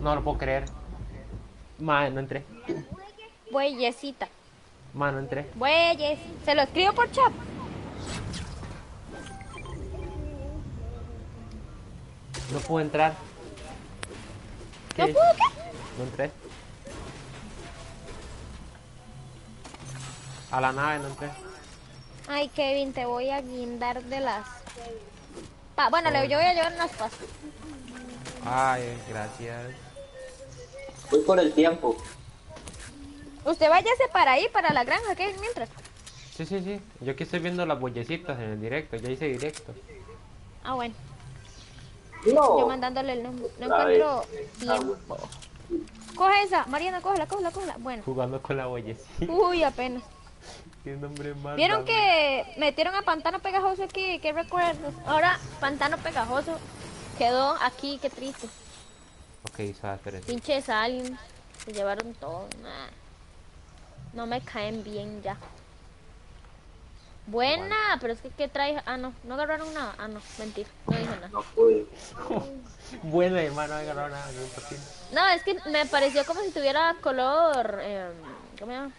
No lo puedo creer. No entré. Bueyesita. No entré. Bueyes. Se lo escribo por chat. No puedo entrar. ¿No ¿Qué? pudo qué? No entré. A la nave no entré. Ay, Kevin, te voy a guindar de las... bueno, Sorry. yo voy a llevar unas pastas. Ay, gracias. Voy por el tiempo. Usted váyase para ahí, para la granja, ¿qué? Mientras. Sí, sí, sí. Yo aquí estoy viendo las bollecitas en el directo. Ya hice directo. Ah, bueno. No. Yo mandándole el nombre. No Ay, encuentro tiempo. Coge esa. Mariana, cógela. Bueno. Jugando con la bollecita. Uy, apenas. Qué nombre más. ¿Vieron que metieron a Pantano Pegajoso aquí? ¿Qué recuerdos? Ahora, Pantano Pegajoso quedó aquí, qué triste. Ok, suave, espérense. Pinches aliens. Se llevaron todo. Nah. No me caen bien ya. Buena, pero es que ¿qué trae? Ah, no agarraron nada. Ah, no, mentira, no dije nada. No pude. Bueno, hermano, no agarró nada. No, es que me pareció como si tuviera color. ¿Cómo se llama?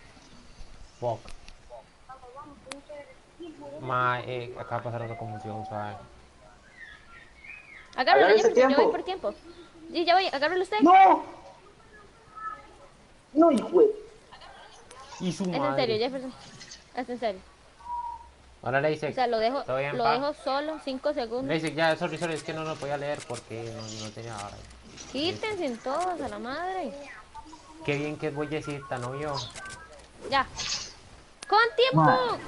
Fuck. Acá pasaron una confusión, suave. Agárralo, Agarre ese Jefferson, yo tiempo. voy por tiempo. Sí, ya voy, agárralo usted. ¡No! No, hijo de... Y su Es en madre. serio, Jefferson. Es en serio. Ahora le dice. O sea, lo dejo, ¿Todo bien, lo pa? dejo solo 5 Le segundos. dice, ya, sorry, es que no lo podía leer porque no tenía. Quítense todos a la madre. Qué bien que es bollecita, ¿no vio? Ya. ¡Con tiempo! Man,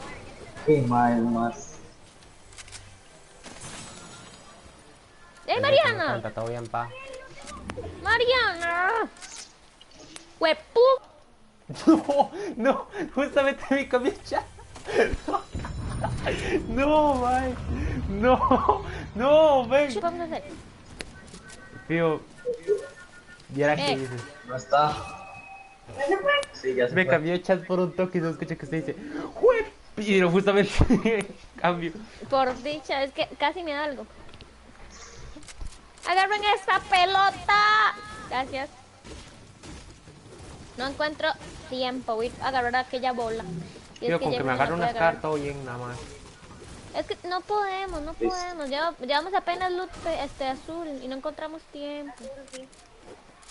qué mal más. ¡Ey, Me Mariana! cuenta, todo bien, pa. ¡Mariana! ¡Huepu! No, no, justamente me cambié el chat. No, man. No, ven. ¿Qué vamos a hacer? Tío, viera que Eh. dices. No está. Sí, ya se Me fue. cambió el chat por un toque y no escuché que usted dice, ¡Jue! Y justamente cambio. Por dicha, es que casi me da algo. ¡Agarren esta pelota! Gracias. No encuentro tiempo. Voy a agarrar aquella bola. Y Tío, es que con que Jefferson me no agarre puede unas agarrar. cartas, todo bien, nada más. Es que no podemos. Llevamos apenas loot azul y no encontramos tiempo.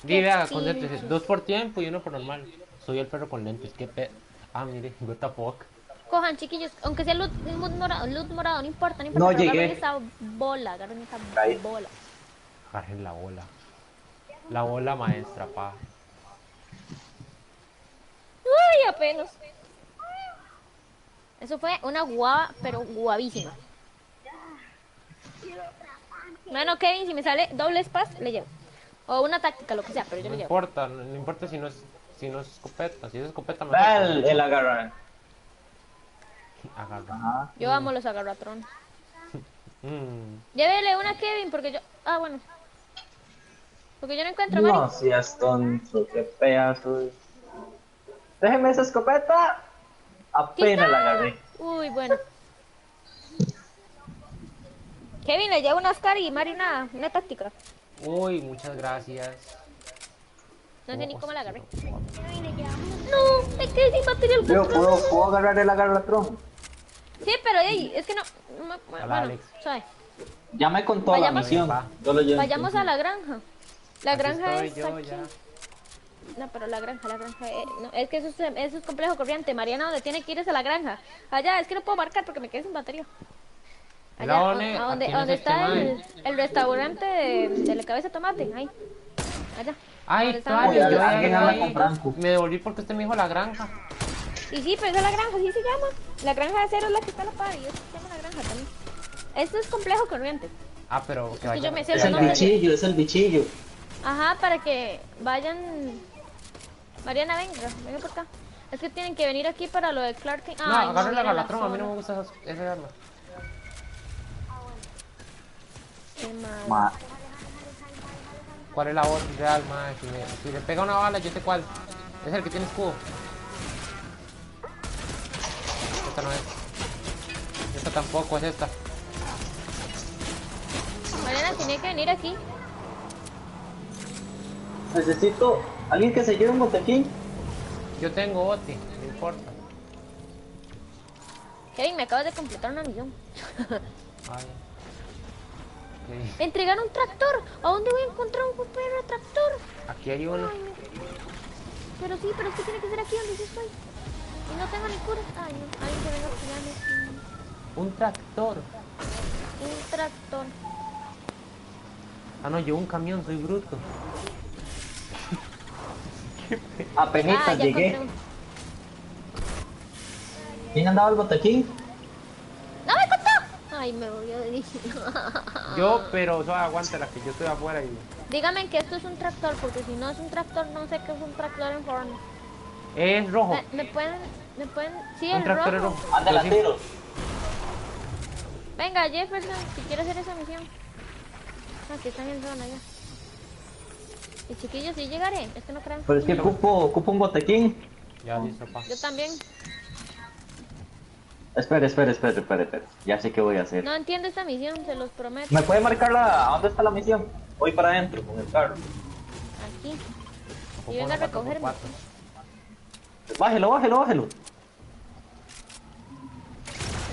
Di, vea, Sí. concéntrese. 2 por tiempo y 1 por normal. Soy el perro con lentes, qué Ah, mire, what the fuck. Cojan, chiquillos, aunque sea loot morado, no importa, No pero llegué. agarren esa Ahí. bola. Agarren la bola. La bola maestra, pa. Uy, apenas. Eso fue una guava, pero guavísima. Bueno, Kevin, si me sale doble spas, le llevo. O una táctica, lo que sea, pero yo No le llevo. importa, no importa si no es escopeta. Si es escopeta, me Vea el agarrar. Agarra. Ajá. Yo amo los agarratrones. Mm. Llévele una a Kevin, porque yo... Ah, bueno. Porque yo no encuentro, Mari. No seas tonto, qué pedazo de... Déjeme esa escopeta. Apenas la agarré. Uy, bueno. Kevin, le llevo una Oscar y Mari una táctica. Uy, muchas gracias. No sé ni cómo la agarré. Hostia, No, me quedé sin batería el Yo control. puedo agarrar el agarratrón. Sí, pero ey, es que no... Hola, Bueno, Alex. ¿sabes? Ya me contó la Vayamos- misión. Va. Yo lo llevo. Vayamos a la granja. La Aquí granja estoy es yo aquí. ya. No, pero la granja no, es que eso es complejo corriente. Mariana, donde tiene que ir es a la granja. Allá, es que no puedo marcar porque me quedé sin batería. Allá, Mira, One, a donde, aquí no donde es este está mae. el restaurante de la cabeza de tomate. Ahí. Allá. Ay, ¿Dónde está claro, Oye, yo el- ya alguien llegué habla ahí. con Franco. Me devolví porque usted me dijo la granja. Y sí, pero esa es la granja, así se llama. La granja de cero es la que está a la par y eso se llama la granja también. Esto es complejo corriente. Ah, pero que Es que vaya. yo me sé Es los el nombres. bichillo, es el bichillo. Ajá, para que vayan. Mariana, venga por acá. Es que tienen que venir aquí para lo de Clark Kent. No, Ay, agarre la miren galatrón, a mí no zona. me gusta esa arma. Qué mal. Ma, ¿Cuál es la voz real, mae? Si le pega una bala, yo sé cuál. Es el que tiene escudo. Esta no es. Esta tampoco, es esta. Mariana, tiene que venir aquí. Necesito alguien que se lleve un botequín. Yo tengo Oti, no importa. Kevin, me acabas de completar una misión. Ay. Me entregaron un tractor. ¿A dónde voy a encontrar un perro tractor? Aquí hay uno. Ay, pero sí, pero es que tiene que ser aquí donde yo estoy. Y no tengo ni cura. Ay, no. Alguien que venga a cuidarme. Un tractor. Un tractor. Ah, no, yo un camión, soy bruto. Apenitas Ya llegué. encontré uno. ¿Quién andaba el botequín? ¡No me contó! Ay, me volvió de decir. Yo, pero aguántala, que yo estoy afuera y... Dígame que esto es un tractor, porque si no es un tractor, no sé qué es un tractor en forma. Es rojo. ¿Me pueden...? Sí, Un el tractor es rojo. rojo. Anda Yo la sí. tiro. Venga, Jefferson, si quieres hacer esa misión. Aquí están en zona ya. Y chiquillos, sí llegaré. Es que no crean. Pero es que ocupo un botequín. Ya listo, pa. Yo también. Espere. Ya sé qué voy a hacer. No entiendo esta misión, se los prometo. ¿Me puede marcar a dónde está la misión? Voy para adentro con el carro. Aquí. Ocupo Y venga a una recogerme. 4x4. Bájelo.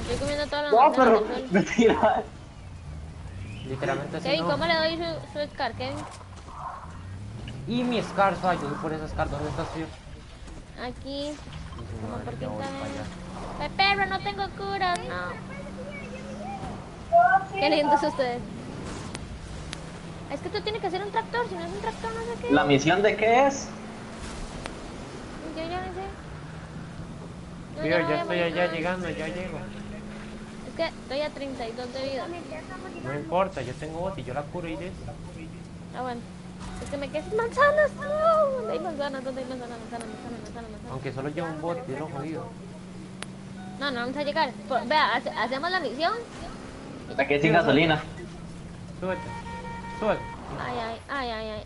Estoy comiendo todas las No, manzanas pero del suelo. me tira. Literalmente así Kevin, no. ¿cómo le doy su Scar, Kevin? Y mi Scar, yo voy por esa Scar, ¿dónde estás, tío? Aquí. Como Madre, por ya voy quinta para allá. vez. ¡Ay, perro, no tengo cura! No. Qué lindos ustedes. Es que tú tienes que hacer un tractor, si no es un tractor no sé qué. ¿La misión de qué es? Yo ya no sé. No, Tío, no voy ya a estoy morir. allá llegando, ya llego. Es que estoy a 32 de vida. No importa, yo tengo bot y yo la curo y listo. Ah, bueno. Es que me quedé sin manzanas. No, ¿dónde hay manzanas? ¿Dónde hay manzanas? Manzanas. Aunque solo llevo un bot y lo jodido. No, no vamos a llegar. Vea, hacemos la misión. Me quedé sin gasolina. Súbete, súbete.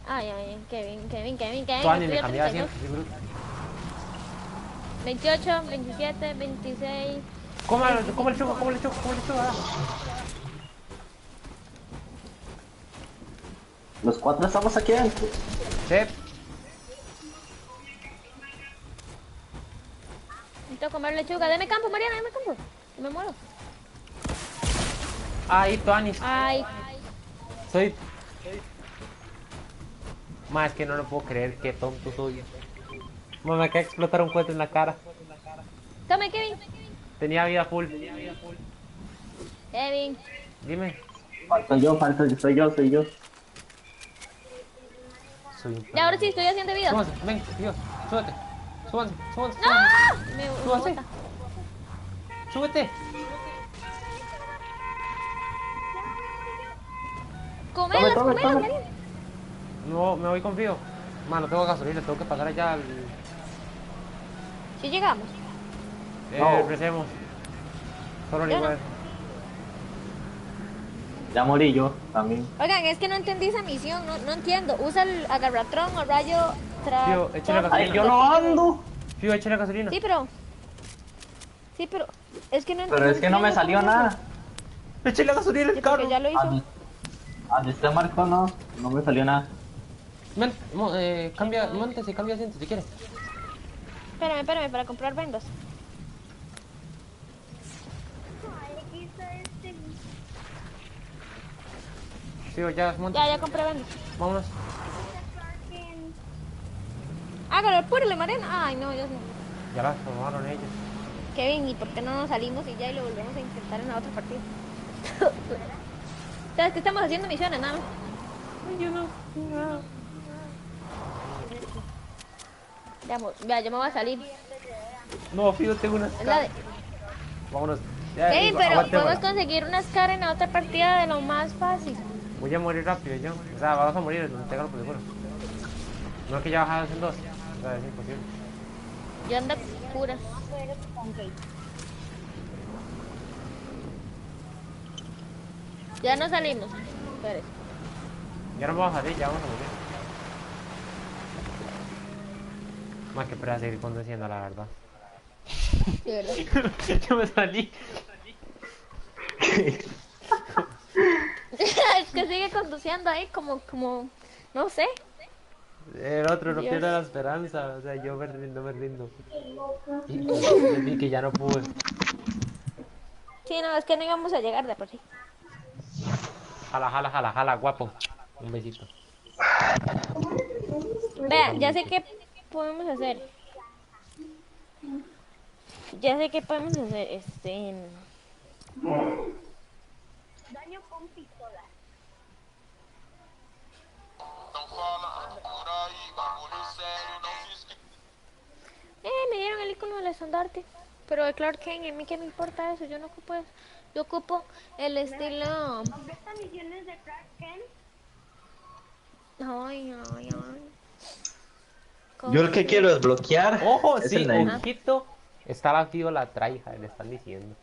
Ay. Kevin. Tu año Estoy le a cambié a 32. 100, sí, bruto. 28, 27, 26. ¿Cómo le choco? Ah. Los cuatro estamos aquí adentro. Sí. Necesito comer lechuga. Deme campo, Mariana, deme campo. Me muero. Ahí, Tuanis. Ay, Soy... Más que no lo puedo creer, qué tonto soy. Me acaba de explotar un cohete en la cara. tome, Kevin. Tenía vida full. Kevin. Dime. Falto yo, soy yo. Soy un Y ahora sí estoy haciendo vida. Súbanse, ven, Dios, súbete. Súbanse. ¡No! Me Súbanse. bota. Súbete. Comelas, Tome. Mariana. No, me voy con frío. Mano, tengo gasolina, tengo que pasar allá al... Sí llegamos. No. Recemos. Solo Yo igual. Ya morí yo también. Oigan, es que no entendí esa misión. No entiendo. Usa el agarratrón o rayo Tío, échale tra... Ay, yo no ando. Fío, échale gasolina. Sí, pero... Es que no Pero es que no me entiendo salió cómo nada. Échale gasolina Sí, al porque carro. ya lo hizo. Donde usted marcó no me salió nada. Ven, cambia, montes y cambia asiento si quieres. Espérame, para comprar vendas. Fío, ya, montes. Ya compré vendas. Vámonos. Hágalo, apúrele, Mariana. Ay, no, Dios mío. Ya las tomaron ellos. Kevin, ¿y por qué no nos salimos y ya y lo volvemos a intentar en la otra partida? ¿Sabes que estamos haciendo misiones, nada más? Yo no. Ya me voy a salir. No, Fío, tengo una Es la de... Vámonos. Ya, Kevin, pero aguantémosla. podemos conseguir una Scar en la otra partida de lo más fácil. Voy a morir rápido yo. O sea, vamos a morir, tengo por seguro. No es que ya bajadas en dos. O sea, es imposible. Yo ando cura. Ya no salimos. Espérese. Ya no vamos a salir, ya vamos a morir. Más que para seguir conduciendo, la verdad. De verdad. Yo me salí. Es que sigue conduciendo ahí como, no sé. El otro no Dios. pierde la esperanza. O sea, yo me rindo, me rindo. Y que ya no pude. Sí, no, es que no íbamos a llegar de por sí. Jala, jala, jala, jala, guapo. Un besito. Vea, ya sé qué podemos hacer. Ya sé qué podemos hacer. Daño con pistola. Me dieron el icono del estandarte. Pero de Clark Kent, a mí qué me importa eso, yo no ocupo eso. Yo ocupo el estilo. Completa misiones de Clark Kent. Ay, ay, ay. Yo lo que quiero desbloquear Ojo, es sí, el Navy, ojito. Está activo la traija, le están diciendo.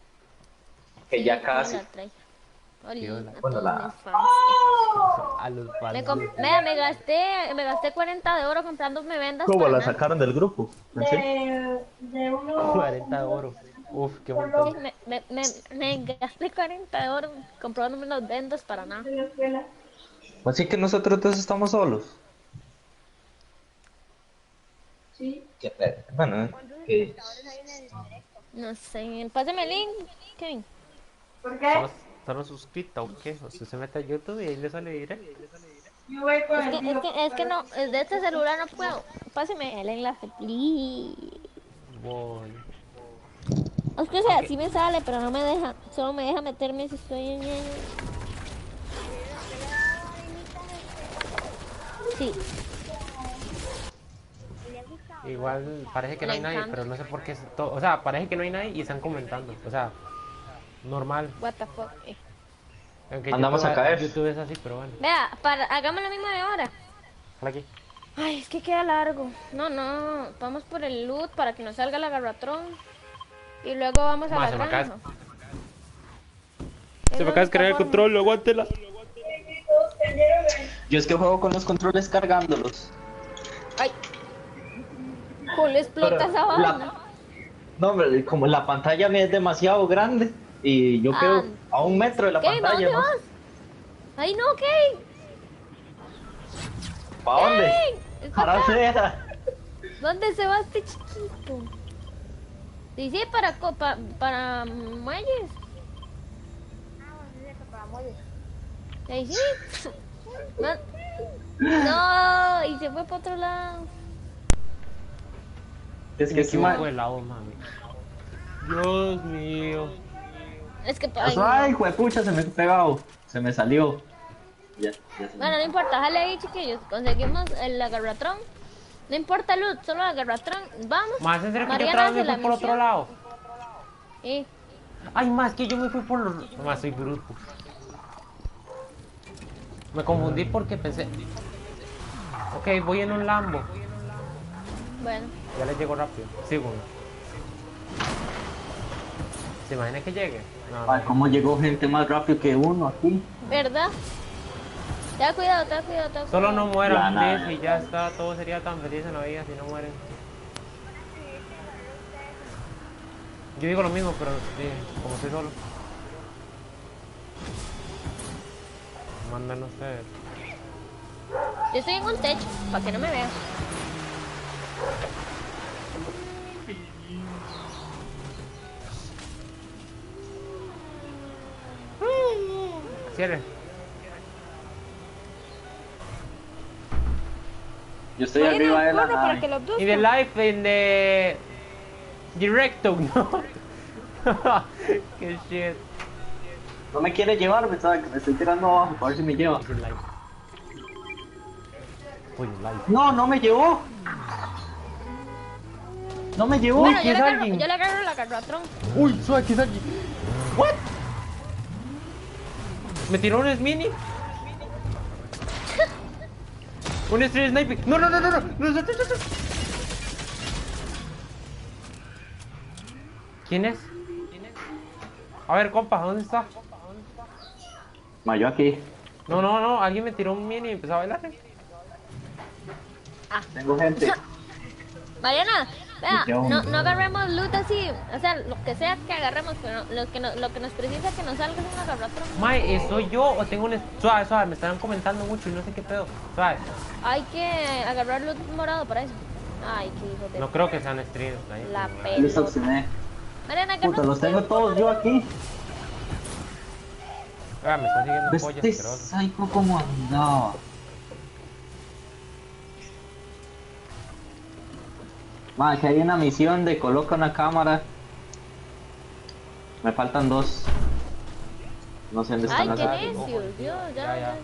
que ya casi. Hola, Bueno, a todos la- mis fans. A los Me, fans. vea, me gasté 40 de oro comprándome vendas ¿Cómo para la nada. sacaron del grupo? ¿En serio? De uno. 40 de oro. Uf, qué montón. Sí, me gasté 40 de oro comprándome unas vendas para nada. De la escuela. Así que nosotros dos estamos solos. Sí. Bueno, que No sé, pásame el link, Kevin. ¿Por qué? ¿Están suscritos o qué? Usted se mete a YouTube y ahí le sale directo. Yo voy con el tío. Es que no, de este celular no puedo. Pásame el enlace, please. Voy. Es que o sea, sí me sale, pero no me deja. Solo me deja meterme si estoy en el... Sí. Igual parece que no Le hay nadie, encanta. pero no sé por qué. O sea, parece que no hay nadie y están comentando. O sea, normal. What the fuck. Aunque Andamos a caer. YouTube es así, pero bueno. Vea, hagamos lo mismo de ahora. Jala aquí. Ay, es que queda largo. No, vamos por el loot para que nos salga la garratrón. Y luego vamos a Ma, la se me granja. Es Se la me acaba de única descargar el forma. control, aguántela. yo es que juego con los controles cargándolos. Ay. Cool, explota Pero esa vaina. No, hombre, como la pantalla me es demasiado grande y yo quedo a 1 metro de la Kevin, ¿a pantalla, dónde ¿no? vas? Ay, no, Kevin. ¿Para dónde? Kevin, Para afuera. ¿Dónde se va este chiquito? Dice para muelles. Ahí sí. No, y se fue para otro lado. Es Me que sí, equivoco de lado, mami. Dios mío. Es que ay, juepucha, se me ha pegado. Se me salió. Ya se bueno, no importa, jale ahí, chiquillos. Conseguimos el agarratrón. No importa el loot, solo el agarratrón. Vamos. Más en serio que yo Mariana otra vez hace me la fui por otro misión. lado. Y Ay, más que yo me fui por los... Más soy bruto. Me confundí porque pensé... Ok, voy en un Lambo. bueno, Ya le llego rápido. Sigo. ¿Se imagina que llegue? No, Ay, no. cómo llegó gente más rápido que uno aquí. ¿verdad? Ten cuidado, ten cuidado, ten cuidado. Solo no mueran, Ya, please, y ya está. Todo sería tan feliz en la vida si no mueren. Yo digo lo mismo, pero sí, como estoy solo. Manden ustedes. Yo estoy en un techo, para que no me vean. Cierre. Yo estoy Vayan arriba al de la corro para nave. que lo In the abduzcan. life, in the... Directo, ¿no? Qué shit. No me quiere llevar, me estoy tirando abajo, a ver si me lleva. In the life. Uy, life. No, no me llevó. No me llevó. Bueno, aquí yo es le agarro, alguien. yo le agarro la garratrón. Uy, suave, aquí es alguien. What? Me tiró un mini. Un street sniper. No, no, no, no, no. No. ¿Quién es? A ver, compa, ¿dónde está? Ma, yo aquí. No, no, no. Alguien me tiró un mini y empezó a bailar. Tengo gente. Mariana, Vea, Yo- no agarremos loot así, o sea, lo que sea que agarremos, pero lo que nos precisa que nos salga es un agarratron. Mae, ¿soy yo o tengo un... Suave, suave, me están comentando mucho y no sé qué pedo. Suave. Hay que agarrar loot morado para eso. Ay, qué hijo de No creo que sean streams ahí. la Les pelo. opcioné. Mariana, Puta, agarra los tengo todos yo aquí. Ah, me están siguiendo pollas Este asquerosos. psycho como andaba. Ma, que hay una misión de coloca una cámara. Me faltan 2. No sé dónde Ay, están qué las. necio, Dios, ya.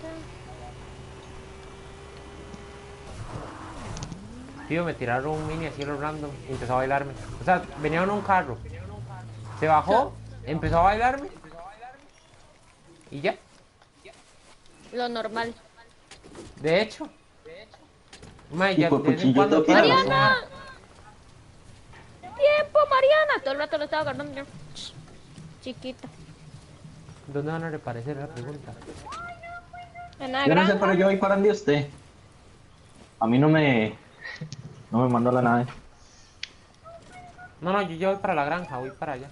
Tío, me tiraron un mini así a lo random y empezó a bailarme. O sea, venía en un carro. Se bajó, empezó a bailarme. Y ya. Lo normal. De hecho. Mae, ya Hijo de de vez en cuchillo, cuando tengo que ir a quiero ¡Mariana! bailar. ¡Tiempo, Mariana! Todo el rato lo estaba agarrando yo. Chiquita. ¿Dónde van a reparecer la pregunta? En la Yo no sé, granja. pero yo voy para donde usted. A mí no me mandó la nave. No, yo ya voy para la granja, voy para allá.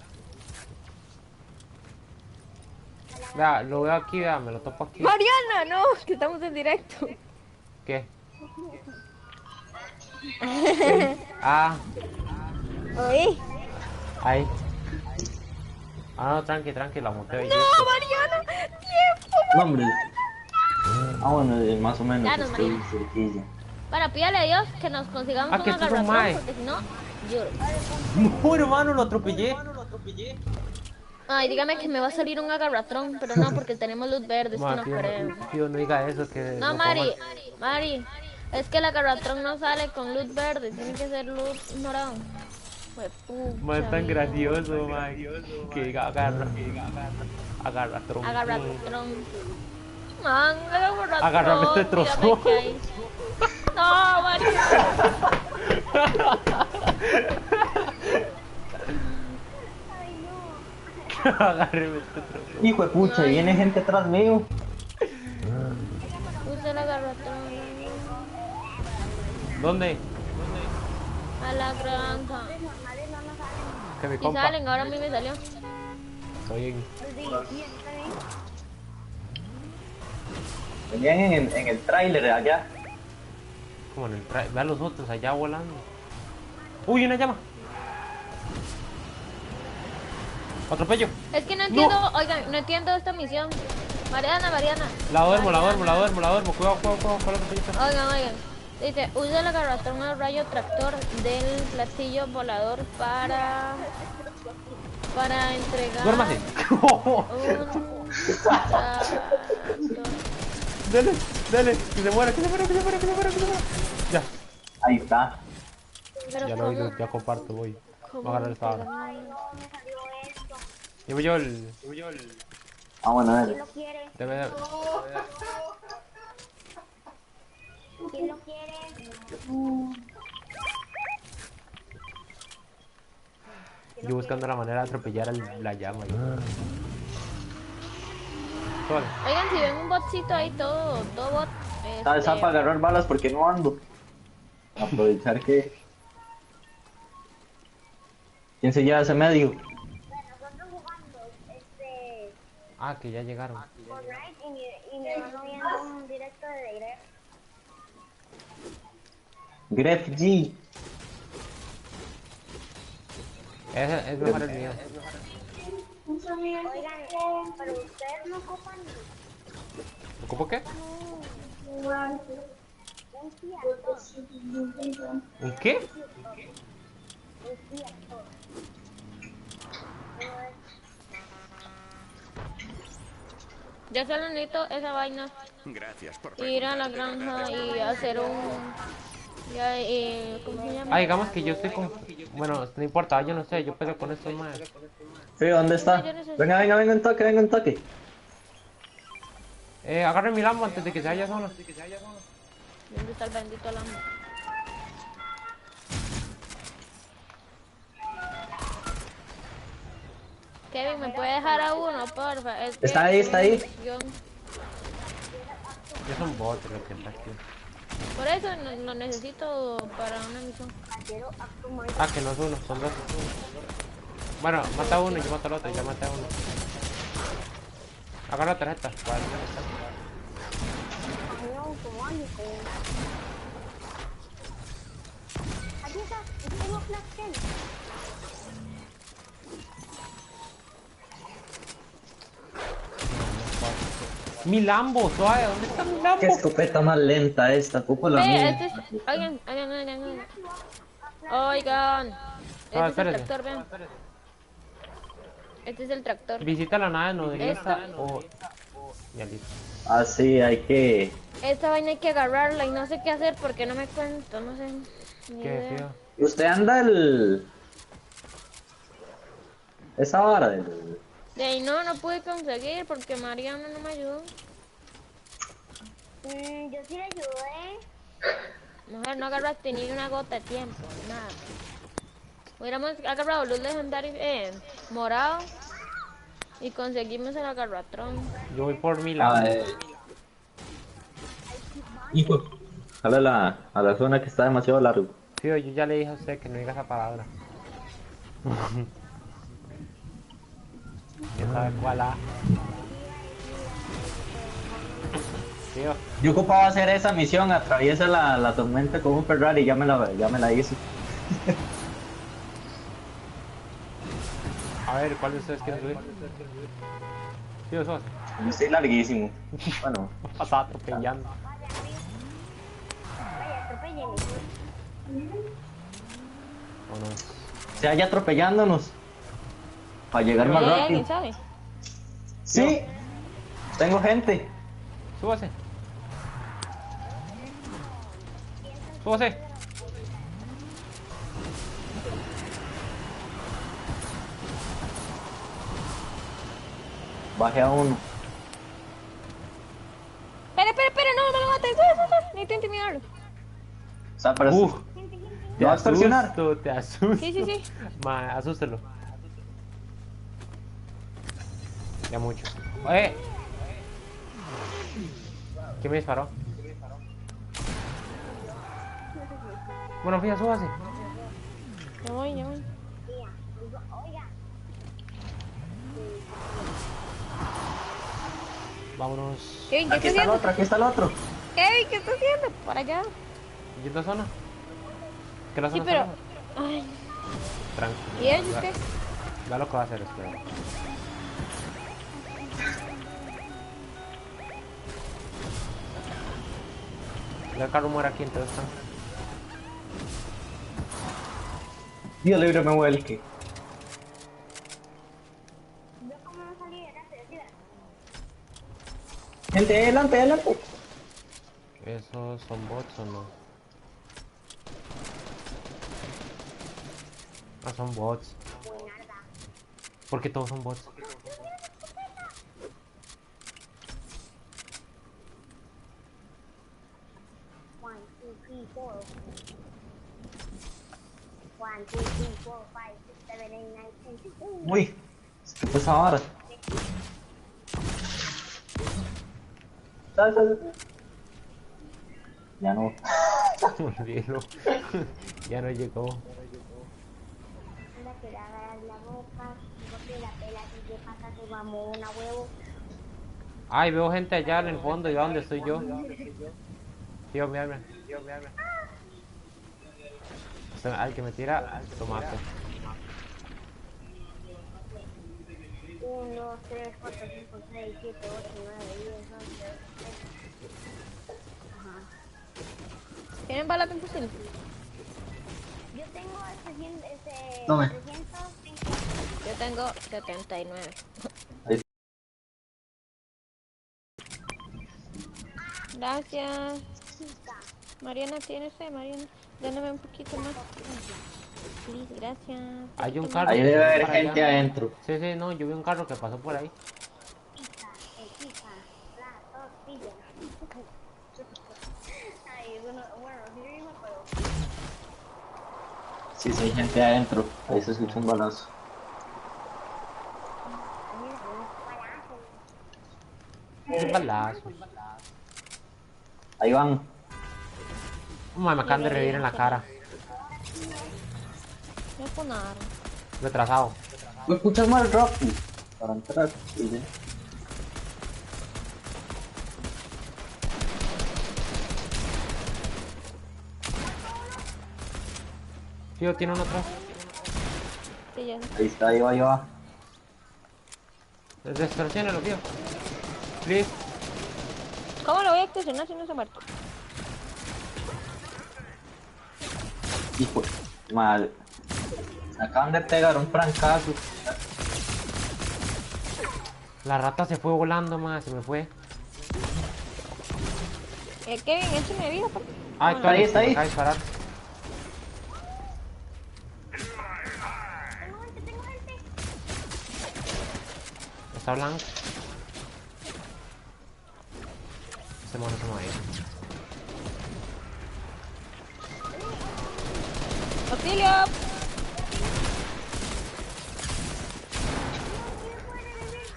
Vea, lo veo aquí, vea, me lo topo aquí. Mariana, no, que estamos en directo. ¿Qué? Ah, Oí. ahí. Ah, no, tranqui, la monté ahí. No, Mariana, tiempo. No, hombre. Ah, bueno, más o menos. Ya nos Estoy morimos. cerquilla. Para, pídale a Dios que nos consigamos Ah, un que esto es un agarratón, mae. porque si no, lloro. No, hermano, lo atropellé. Ay, dígame que me va a salir un agarratrón, pero no, porque tenemos luz verde, es que Ma, no tío, creo. tío, no diga eso, que... No, lo Mari, pongan- es que el agarratrón no sale con luz verde, tiene que ser luz morado. Fue Ma, es tan gracioso, ma. Que diga, agarra tronco. Agarratrón. Man, agarratrón. Agárrame este trozo. mírame que hay. No, Mari. Agárreme este trozo. Hijo de pucha, Ay. viene gente atrás mío. Use el agarratrón. ¿Dónde? A la granja. Que mi Y compa. salen, ahora a mí me salió. Estoy en... Venían en el tráiler allá. Como en el traje. Ve a los otros allá volando. ¡Uy, una llama! ¡Atropello! Es que no entiendo, oigan, no entiendo esta misión. Mariana. La duermo. Cuidado con el atropellito. Oigan. Dice, usa el agarratón al rayo tractor del platillo volador para entregar ¡Duérmase! un tractor. Dale, que se muera. Ya, Ahí está. Pero ya lo oí, ya comparto, voy. Voy a agarrar el sábado. Llevo yo el... Ah, bueno, dale. Debe... ¿Quién lo quiere? Yo buscando la manera de atropellar la llama. Suave. Oigan, si ven un botcito ahí, todo bot. ¿Sabes? Para agarrar balas porque no ando. Aprovechar que... ¿Quién se lleva ese medio? Bueno, nosotros jugando Ah, que ya llegaron. Fortnite y me van viendo un directo de Gref. Gref G. Ese es mejor el mío. Oigan, pero ustedes no ocupan ¿Ocupo qué? un fiato. ¿Un qué? Un fiato. Yo solo necesito esa vaina. Gracias por Ir a la granja y hacer un... ¿cómo se llama? Ah, digamos que yo estoy con... Bueno, no importa, yo no sé, yo peleo con estos más. Sí, ¿dónde está? Venga, un toque. Agarren mi lambo antes de que se haya zona. ¿Dónde está el bendito lambo? Kevin, ¿me puede dejar a uno, porfa? Es que Está ahí. Yo son bots lo que está aquí. Por eso lo necesito para una misión. Caballero, acto muy Ah, que no es uno, son dos. Bueno, mata a uno y yo mato al otro, ya maté a uno. Agarra la tarjeta. Vale, automático. Aquí está, tengo flash ten. mi Lambo, suave, ¿dónde está mi Lambo? Qué escopeta más lenta esta, ocupo la Ve, mía. este es... Oigan. Este es el espérese. tractor, vean. Este es el tractor. Visita la nave nodriza Esta. o... Ya listo. Ah, sí, hay que... Esta vaina hay que agarrarla y no sé qué hacer porque no me cuento, no sé. Ni ¿Qué, idea. tío? Usted anda el... Esa vara del... De ahí no pude conseguir porque Mariana no me ayudó. Yo sí le ayudé. Mujer, no agarraste ni una gota de tiempo, nada. Hubiéramos agarrado luz legendaria morado y conseguimos el agarratrón. Yo voy por mi Lambo. Ah, hijo. Jala a la zona que está demasiado largo. Tío, yo ya le dije a usted que no diga esa palabra. Ya sabe cuál A. Tío, Yo ocupaba hacer esa misión, atraviesa la tormenta con un Ferrari y ya me la hice. a ver, ¿cuál de ustedes quiere subir? Tío, sos. Estoy larguísimo. Bueno, Pasaba atropellando. Vaya, atropélleme. ¿O no? se haya atropellándonos. Para llegar más rápido. ¿Alguien sabe? Sí, tengo gente. Súbase. Súbase. Baje a uno. Espera, no lo mates. Sube. Necesito intimidarlo. O sea, para Te ¿Lo va a extorsionar? asusto, te asusto. Sí. Ma, asústelo. Ya mucho. ¿Quién me disparó? Bueno, fíjate, súbase. Ya voy. Oiga, Vámonos. Kevin, ¿qué Aquí estás está el haciendo? otro, aquí está el otro. Kevin, ¿qué estás haciendo? Para allá. ¿Y esta zona? ¿Qué la Sí, zona pero... está? Ay, Tranquilo. ¿y ellos qué? Ve lo que va a hacer, espera. Ya el carro muere aquí, entonces está. Dios libre me vuelque. yo como no salí de rápido, ¿sí ves? Gente, adelante, adelante. ¿Esos son bots o no? Ah, son bots. ¿Por qué todos son bots? 1, 2, 3, 4. 1, 2, 3, 4, 5, 6, 7, 8, 9, 10. Uy, ¿qué fue esa vara? Sal. Ya no. Olvídelo. Ya no llegó. Anda que le agarras la boca, porque la pela y te pasa que vamos una huevo. Ay, veo gente allá en el fondo. ¿Y dónde estoy yo? Tío, mírame. Al que me tira, tomate. 1, 2, 3, 4, 5, 6, 7, 8, 9, 10, 11, 12. ¿Tienen balas de fusil? Yo tengo Tome. 350. Yo tengo 79. Ahí. Gracias. Mariana, ¿tienes fe, Mariana? Dándome un poquito más. Please, gracias. Hay un carro. Ahí que debe pasó haber por allá. gente adentro. Sí, no, yo vi un carro que pasó por ahí. Pizza, la tortilla. Ay, bueno, sí mismo, pero... Sí, hay gente adentro. Ahí se escucha un balazo. Un balazo. Ahí van. Me acaban de revivir en la cara. Me funaron. Retrasado. Me escuchas mal, Rocky. Para entrar. Y ya. Tío, tiene uno atrás. Sí, ya sé. Ahí está, ahí va, ahí va. Destrucciónelo, tío. Please. ¿Cómo lo voy a accionar si no se ha muerto? Hijo de madre. Me acaban de pegar un francazo. La rata se fue volando, más se me fue. Kevin, échame vida, papi. Ay, Vámonos. tú ahí, está ahí. acaba de disparar. Tengo gente. Está blanco. Ese mono se mueve. ¡Auxilio!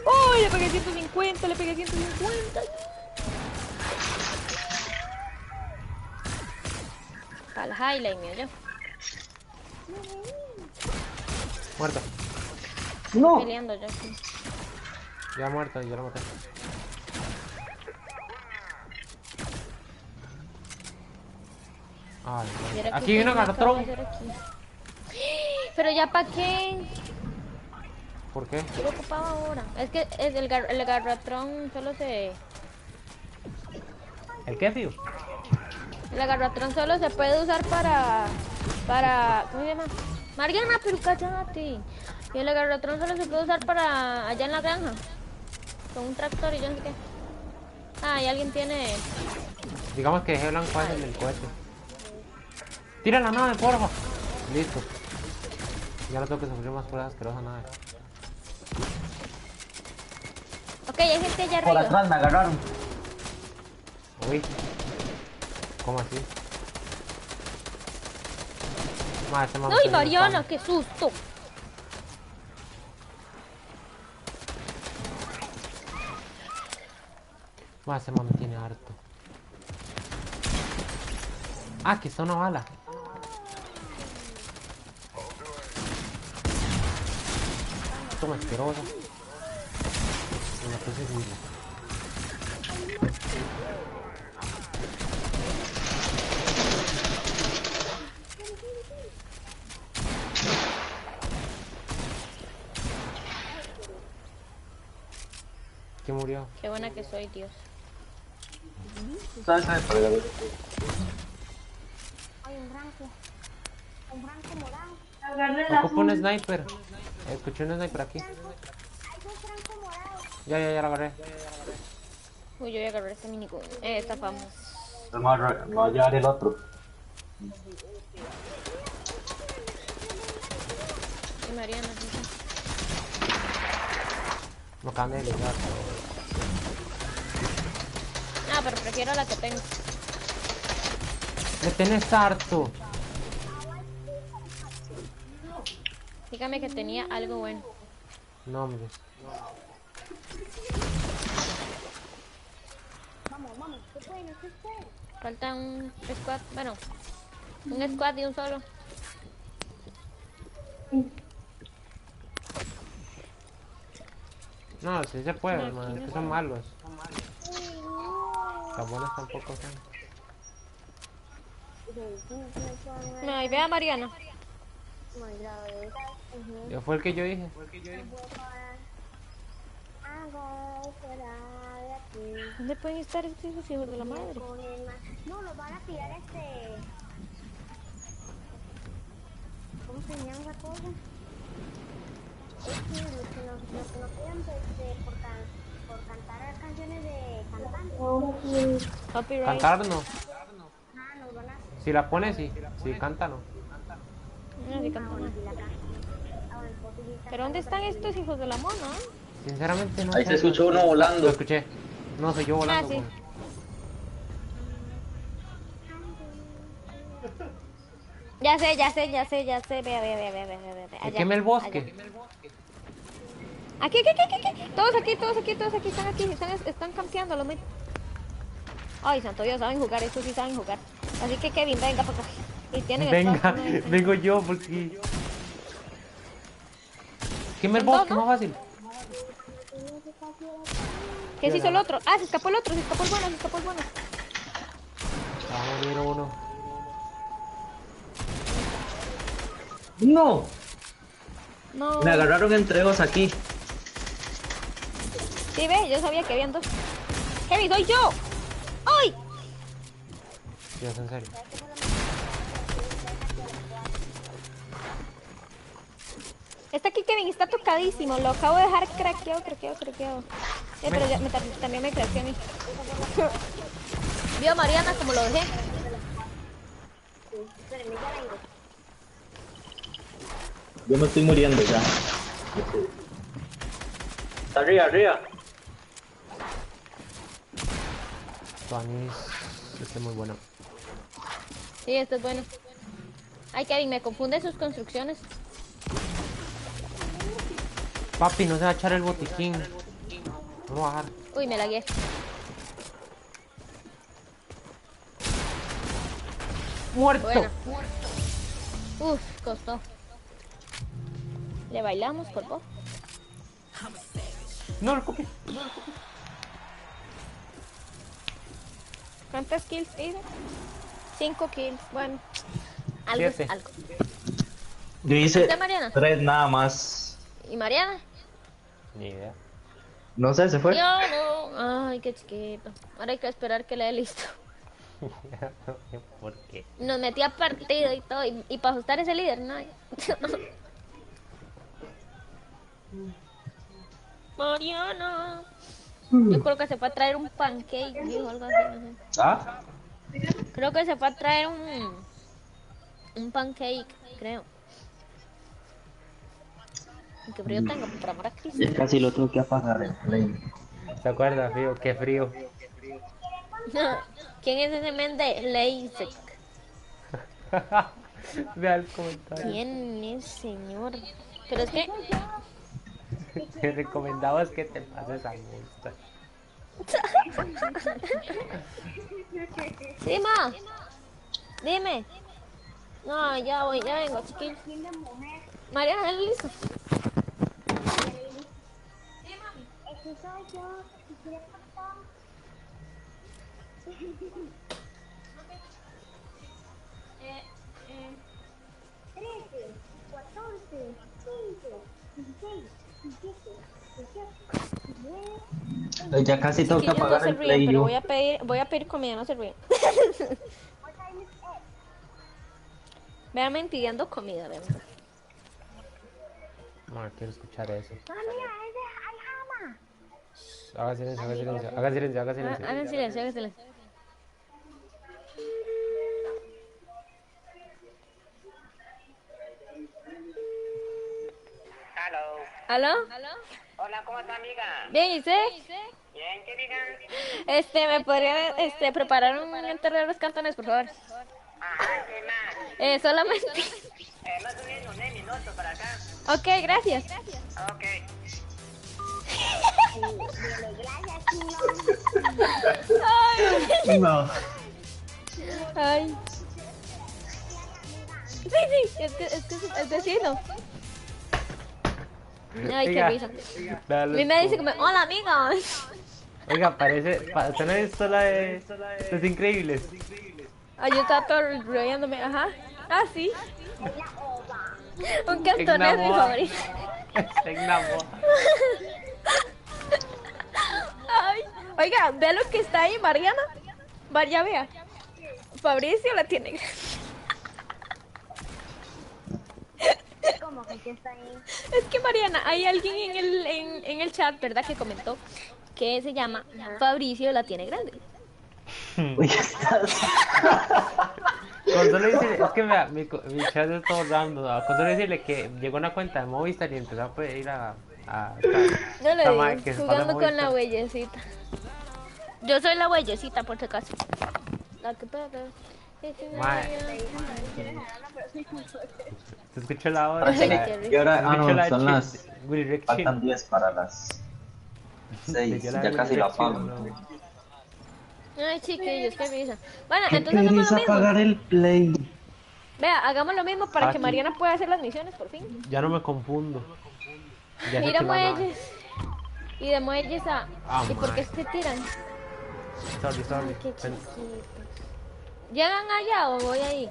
¡Uy! Le pegué 150, le pegué 150. Al highlight mío, yo. Muerto. No. Peleando yo aquí. Ya muerto, yo lo maté. Ay, Y era aquí hay que una tengo acabo de Garotron. hacer aquí. Pero ya pa' qué. ¿Por qué? Yo lo ocupaba ahora. Es que el Garratron solo se... ¿El qué, tío? El Garratron solo se puede usar para... ¿Cómo se llama? Mariana, pero cállate. Y el Garratron solo se puede usar para... allá en la granja. Con un tractor y yo no sé qué. Ah, y alguien tiene... Digamos que dejé blanco ahí en el cohete. Tira la nave, porfa. Listo. Ya no tengo que sufrir más por esa asquerosa nave. Ok, hay gente allá Por arriba. atrás me agarraron. Uy. ¿Cómo así? Ma, este man ¡Ay, tiene un Mariana! spam. ¡Qué susto! Ma, ese man me tiene harto. Ah, que está una bala. Toma asquerosa. Me la puse horrible. ¿Quién murió? Qué buena que soy, Dios. ¿Sabes? Hay un branco. Un branco morado. Agarré la Ocupo un azul. sniper. Escuché un sniper aquí. Hay un branco morado. Ya lo agarré. Uy, yo voy a agarrar este minigun. Esta famosa. Me va a llevar el otro. Y Mariana, sí, sí. Me acaban de eliminar. Ah, pero prefiero la que tengo. Me tenés harto. Dígame que tenía algo bueno. No, hombre. Vamos, vamos. ¿Qué pueden? ¿Qué pueden? Falta un squad. Bueno, un squad y un solo. No, sí se puede, No, man. aquí Es no que son se- malos. Tan buenos tampoco son. Ay, ve a Mariana. Muy grave. Ya fue el que yo dije. Hago fuera de aquí. ¿Dónde pueden estar estos hijos de la madre? No, los van a pillar ¿cómo se llama esa cosa? Es que los que nos piden por cantar canciones de cantantes. Copyright. Cantar no. Ah, nos van a Si la pones, sí. Si canta, no. No, sí canta mal. Pero ¿dónde están estos hijos de la mona? Sinceramente no Ahí sé. se escuchó uno Lo volando. escuché. No, soy yo volando. Ah, sí. güey. Ya sé. Ve. Que queme el bosque. Aquí. Todos aquí. Están campeando. Ay, santo Dios, saben jugar. Estos sí saben jugar. Así que Kevin, venga para acá. Y tienen Venga, espacio, ¿no? vengo yo porque... ¿Qué me Son vos? dos, ¿Qué ¿no? más fácil? ¿Qué se hizo el otro? Ah, se escapó el otro, se escapó el bueno, se escapó el bueno. Va a morir uno. ¡No! No. Me agarraron entre dos aquí. Sí, ve, yo sabía que habían dos. Kevin, soy yo. ¡Ay! Dios, en serio. Está aquí Kevin, está tocadísimo. Lo acabo de dejar craqueado. Pero ya, también me craqueó a mí. Vio a Mariana como lo dejé. Espérenme, ya vengo. Yo me estoy muriendo ya. Arriba, arriba. Tuanis, este es muy bueno. Sí, esto es bueno. Ay, Kevin, me confunde sus construcciones. Papi, no se va a echar el botiquín. No lo va a bajar. Uy, me lagué. ¡Muerto! Bueno. Uf, costó. ¿Le bailamos, por favor? No lo copié. ¿Cuántas kills hice? 5 kills. Bueno, algo 7. es algo. Yo hice ¿Usted, Mariana? 3 nada más. ¿Y Mariana? Ni idea. No sé, se fue. Yo no. Ay, qué chiquito. Ahora hay que esperar que le dé listo. ¿Por qué? Nos metía partido y todo. Y para ajustar ese líder, no. Mariana. Yo creo que se fue a traer un pancake, dijo algo así, no sé. ¿Ah? Creo que se fue a traer un pancake, creo. Qué frío tengo, por amor a Cristo. Ya casi lo tengo que apagar el play. ¿Se acuerda, frío? Qué frío. ¿Quién es ese men de Leipzig? Vea el comentario. ¿Quién es, señor? Pero es que... Te recomendabas que te pases a gusto. Sí, ma. Dime. No, ya voy, ya vengo, chiquillo. Mariana, ¿listo? Es que soy yo. Si quieres pasar. 13, 14, 15, 16, 17, 18, 19. Ya casi tengo que Chiquillos, no apagar se el ríen, play pero yo. voy a pedir comida, no se ríen. What time is it? Véanme pidiendo comida, vean. No, quiero escuchar eso. Mami, es de Alhama. Haga silencio, haga silencio. Haga silencio, haga silencio. Hagan silencio, hagan silencio. ¿Aló? Hola, ¿cómo está, amiga? Bien, ¿y usted? Bien, ¿qué digan? ¿Me podría preparar un enterro de los cantones, por favor? Ajá, ¿qué más? Solamente. Más o menos 9 minutos para acá. Ok, gracias. Ok. No. Ay. Sí, es que es vecino. Ay, qué Oiga, risa. vea A los mí me dice com- como, hola, amigos. Oiga, parece... ¿Usted no ha visto la de... Los Increíbles? Ay, yo estaba todo riéndome, ajá. Ah, sí. Un cantonés es mi favorito. Ay, oiga, vea lo que está ahí, Mariana. Vaya, vea. Fabricio la tiene. ¿Cómo que está ahí? Es que Mariana, hay alguien en el chat, ¿verdad? Que comentó que se llama Fabricio la tiene grande. Uy, estás. Con solo decirle, es que vea, mi chat es todo random, ¿no? Con solo decirle que llegó una cuenta de Movistar y empezó a pedir a Yo le esta madre que digo, se pasa jugando con la Movistar. huellecita. Yo soy la huellecita, por si acaso. La que pega. Mae. ¿Se escuchó la hora? Parece Ay, que- qué rico. Y ahora, ¿Se escuchó no, la son chi- las. Willy Rick Faltan Chin? 10 para las 6. Le dio la Ya Willy casi Rick la Chin, apago. ¿no? Ay, chiquillos, qué risa. Bueno, Qué entonces hagamos lo pereza mismo. apagar el play. Vea, hagamos lo mismo para que Aquí. Mariana pueda hacer las misiones por fin. Ya no me confundo. Ya sé Mira que la nave- muelles. Y de muelles a... Ah, ¿Y por qué mae. se tiran? Sorry. Ay, qué chiquitos. ¿Llegan allá o voy ahí?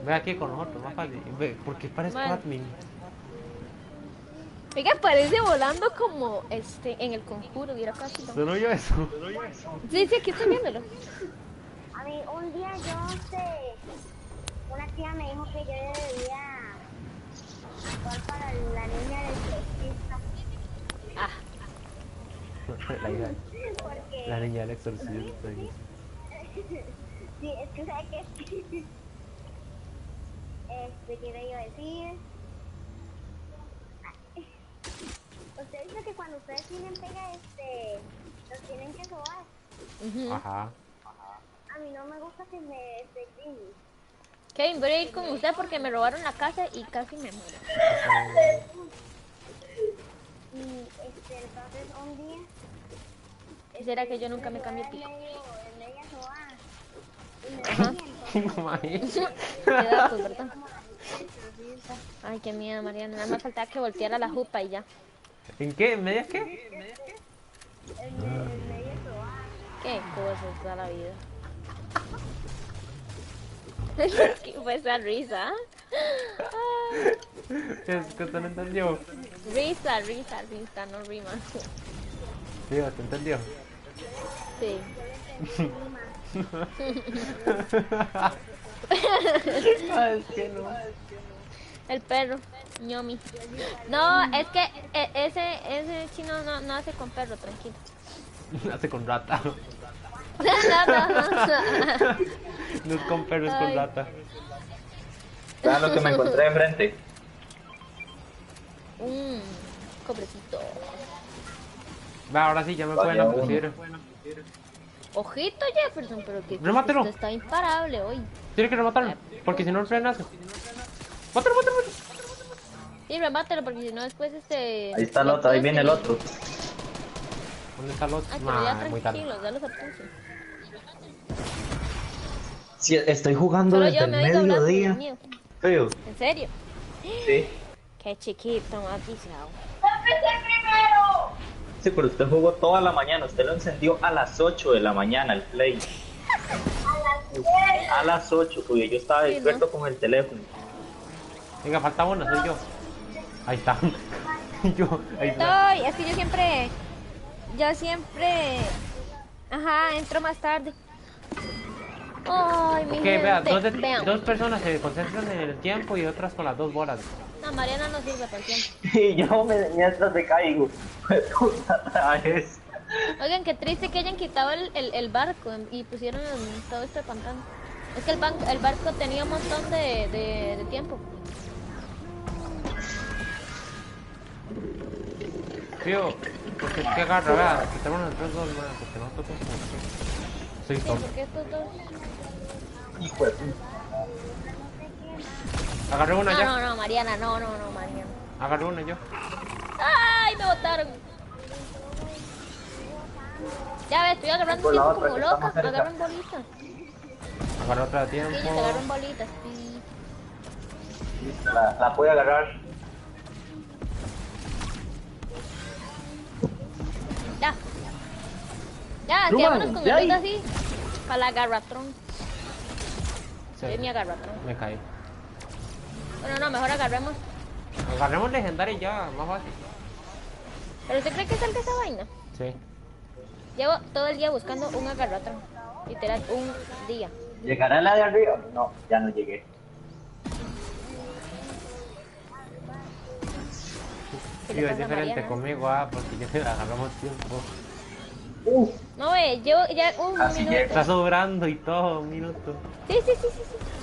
Ve aquí con nosotros, más fácil. Ve, porque parezco Vale. admin. Oiga, parece volando como en el conjuro, mira casi. ¿Solo yo eso? Sí, sí, aquí estoy viéndolo. A mí un día una tía me dijo que yo debía actuar para la niña del exorcista. Ah, La hija. Porque, La niña del exorcista. sí, es que sabe que ¿qué le iba a decir? Usted dice que cuando ustedes tienen pega, los tienen que sobar. ujú. Ajá. A mí no me gusta que me especten. Kevin, voy a ir con usted porque me robaron la casa y casi me muero. Y entonces un día ¿Será que yo nunca me cambio pico? media sobada. Y me Ajá. decían, Qué datos, ¿verdad? Ay, qué miedo, Mariana. Nada más faltaba que volteara la jupa y ya. ¿En qué? ¿En medias qué? media sobada. Qué cosas da la vida. ¿Qué fue esa risa? Ay, Es que usted no entendió. risa, no rima. Sí, usted entendió. Sí. Ay, es que no. El perro, ñomi. No, es que ese chino no hace con perro, tranquilo. Hace con rata. No. No es con perro, es con Ay. rata. ¿Sabes lo que me encontré de frente? Cobrecito. Va, ahora sí, ya me Vaya pueden uno. abducir. Ojito, Jefferson, pero que Remátelo. usted está imparable hoy. Tiene que rematarlo, porque si no el frenazo. ¡Mátalo! Sí, remátelo, porque si no después Ahí está el otro, ahí viene el otro. ¿Dónde está el otro? Ay, pero ya Muy tarde. tranquilos, ya los puse. Sí, estoy jugando Solo desde yo el me voy doblando, Dios mediodía. mío. Feo. ¿En serio? Sí. Qué chiquito, más guisado. Sí, pero usted jugó toda la mañana. Usted lo encendió a las 8 de la mañana el play. A las 8, porque yo estaba Sí, despierto ¿no? con el teléfono. Venga, falta uno, soy yo. Ahí está. Ahí está. Es que yo siempre, ajá, entro más tarde. Ay, mi Ok, gente. vea, Vean. dos personas se concentran en el tiempo y otras con las dos bolas. No, Mariana no sirve para el tiempo. Y yo mientras me caigo. Puta, otra vez. Oigan, qué triste que hayan quitado el barco y pusieron todo este pantano. Es que el barco tenía un montón de tiempo. Tío, porque qué agarra, vea, quitémonos entre dos, man, porque nosotros somos... Soy Sí, tonto. porque estos dos... Hijo de puta. Agarré una ya. No, Mariana, no, Mariana. Agarré una yo. ¡Ay, me botaron! Ya ves, estoy agarrando Por la tiempo otra como que está loca. más cerca. Agarran bolitas. Agarré otra de Sí, tiempo. ellos agarran bolitas. Sí. Listo, la pude agarrar. Ya, Ruman, quedémonos con de el ahí. loot así. Para la garratrón. Sí, Es mi agarratrón. me caí. Bueno, no, mejor agarremos. Agarremos legendario y ya, más fácil. ¿Pero usted cree que salga esa vaina? Sí. Llevo todo el día buscando un agarratrón. Literal, un día. ¿Llegará la de arriba? No, ya no llegué. ¿Qué Y le es pasa a diferente Mariana? conmigo, porque ya le agarramos tiempo. No, llevo ya un Así minuto. que- Está sobrando y todo, un minuto. Sí.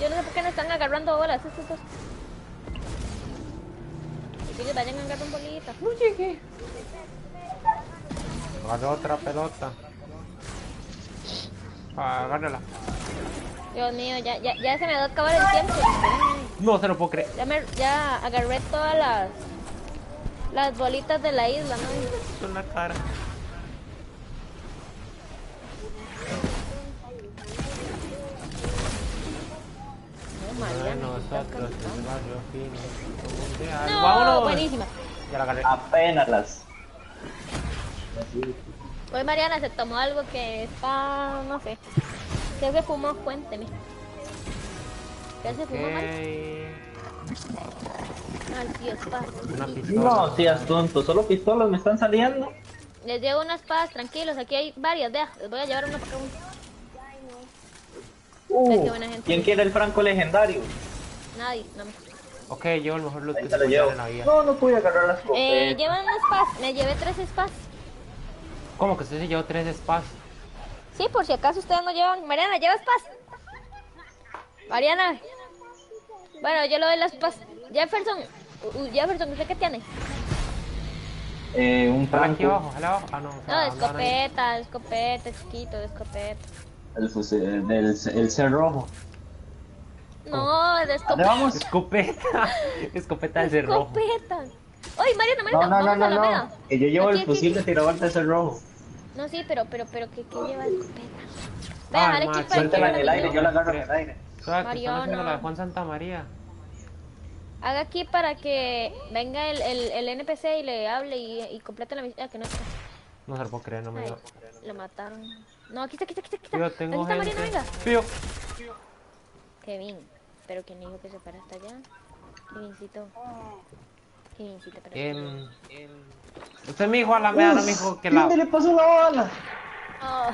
Yo no sé por qué no están agarrando bolas estos dos. Que ellos vayan a agarrar bolitas. No llegué. Agarré otra pelota. Agárrala. Dios mío, ya se me va a acabar el tiempo. No se lo puedo creer. Ya agarré todas las bolitas de la isla, ¿no? Con la cara. Mariana. Nosotros, el barrio fino, como un real. No, ¡Vámonos! buenísima. Ya la agarré. Apenas las. Hoy Mariana se tomó algo que está, no sé. Creo que fumó, cuénteme. ¿Qué se fumó mal? Ay, sí, espada. Una pistola. No, tías tonto, solo pistolas me están saliendo. Les llevo unas espadas, tranquilos. Aquí hay varias, vea. Les voy a llevar una para cada uno. Qué buena gente. ¿Quién quiere el franco legendario? Nadie, no me. Ok, llevo el mejor loot Ahí que te se lo puede llevo. en la vida. No, no pude agarrar las escopeta. Llevan unas espadas. Me llevé 3 espadas. ¿Cómo que usted se llevó 3 spas? Sí, por si acaso ustedes no llevan. Mariana, ¿lleva espadas? Mariana. Bueno, yo le doy las espadas. Jefferson, ¿usted qué tiene? Un Ojalá aquí franco. abajo, ojalá abajo. Ah, no. No, de escopeta, chiquito, de escopeta. El C rojo. No, de ¿Dónde escopeta. vamos? Escopeta. Escopeta de cerrojo. Escopeta. Oye, Mariana, No, vamos a la no. mega. Que yo llevo Aquí, el fusil aquí. de tirabolta de C rojo. No, sí, pero, ¿qué lleva escopeta? Ay, Vea, dale Max, aquí para Suéltela en el aire, que yo la agarro en el aire. ¿Sabes que están Mariana. haciendo la de Juan Santa María? haga aquí para que venga el NPC y le hable y complete la misión. Que no está. No se lo puedo creer, no me Ay, dio. lo mataron. No, aquí está. Yo tengo Aquí está gente. Mariana, venga. Fío. Kevin, pero ¿quién dijo que se fuera hasta allá? Kevincito, pero... Usted me dijo a la mea, no me dijo que la... ¿Dónde le pasó la bala? Oh,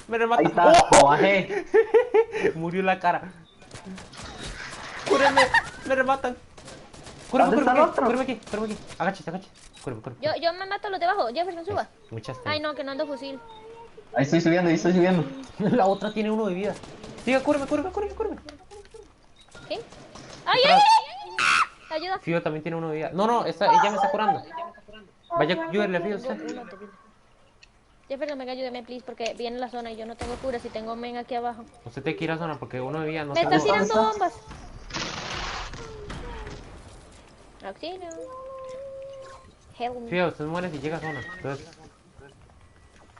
Me remata. Ahí está, lo bajé. Murió la cara. Cúreme, me rematan. ¿Dónde está el otro? Cúreme aquí. Agáchese. Cúreme. yo me mato a los de abajo, Jefferson, suba. Muchas Ay, no, que no ando fusil. Ahí estoy subiendo. La otra tiene 1 de vida. Siga, cúreme. ¿Qué? ¡Ay! Ayuda. Fío también tiene 1 de vida. No, ella me está curando. Vaya, ayúdale, Fío, usted. Jefferson, venga, ayúdeme, please, porque viene la zona y yo no tengo cura si tengo men aquí abajo. Usted te quiere ir a zona porque 1 de vida no Me se están gusta. tirando bombas. Auxilio. Help me. Fío, usted muere si llega a zona. Entonces...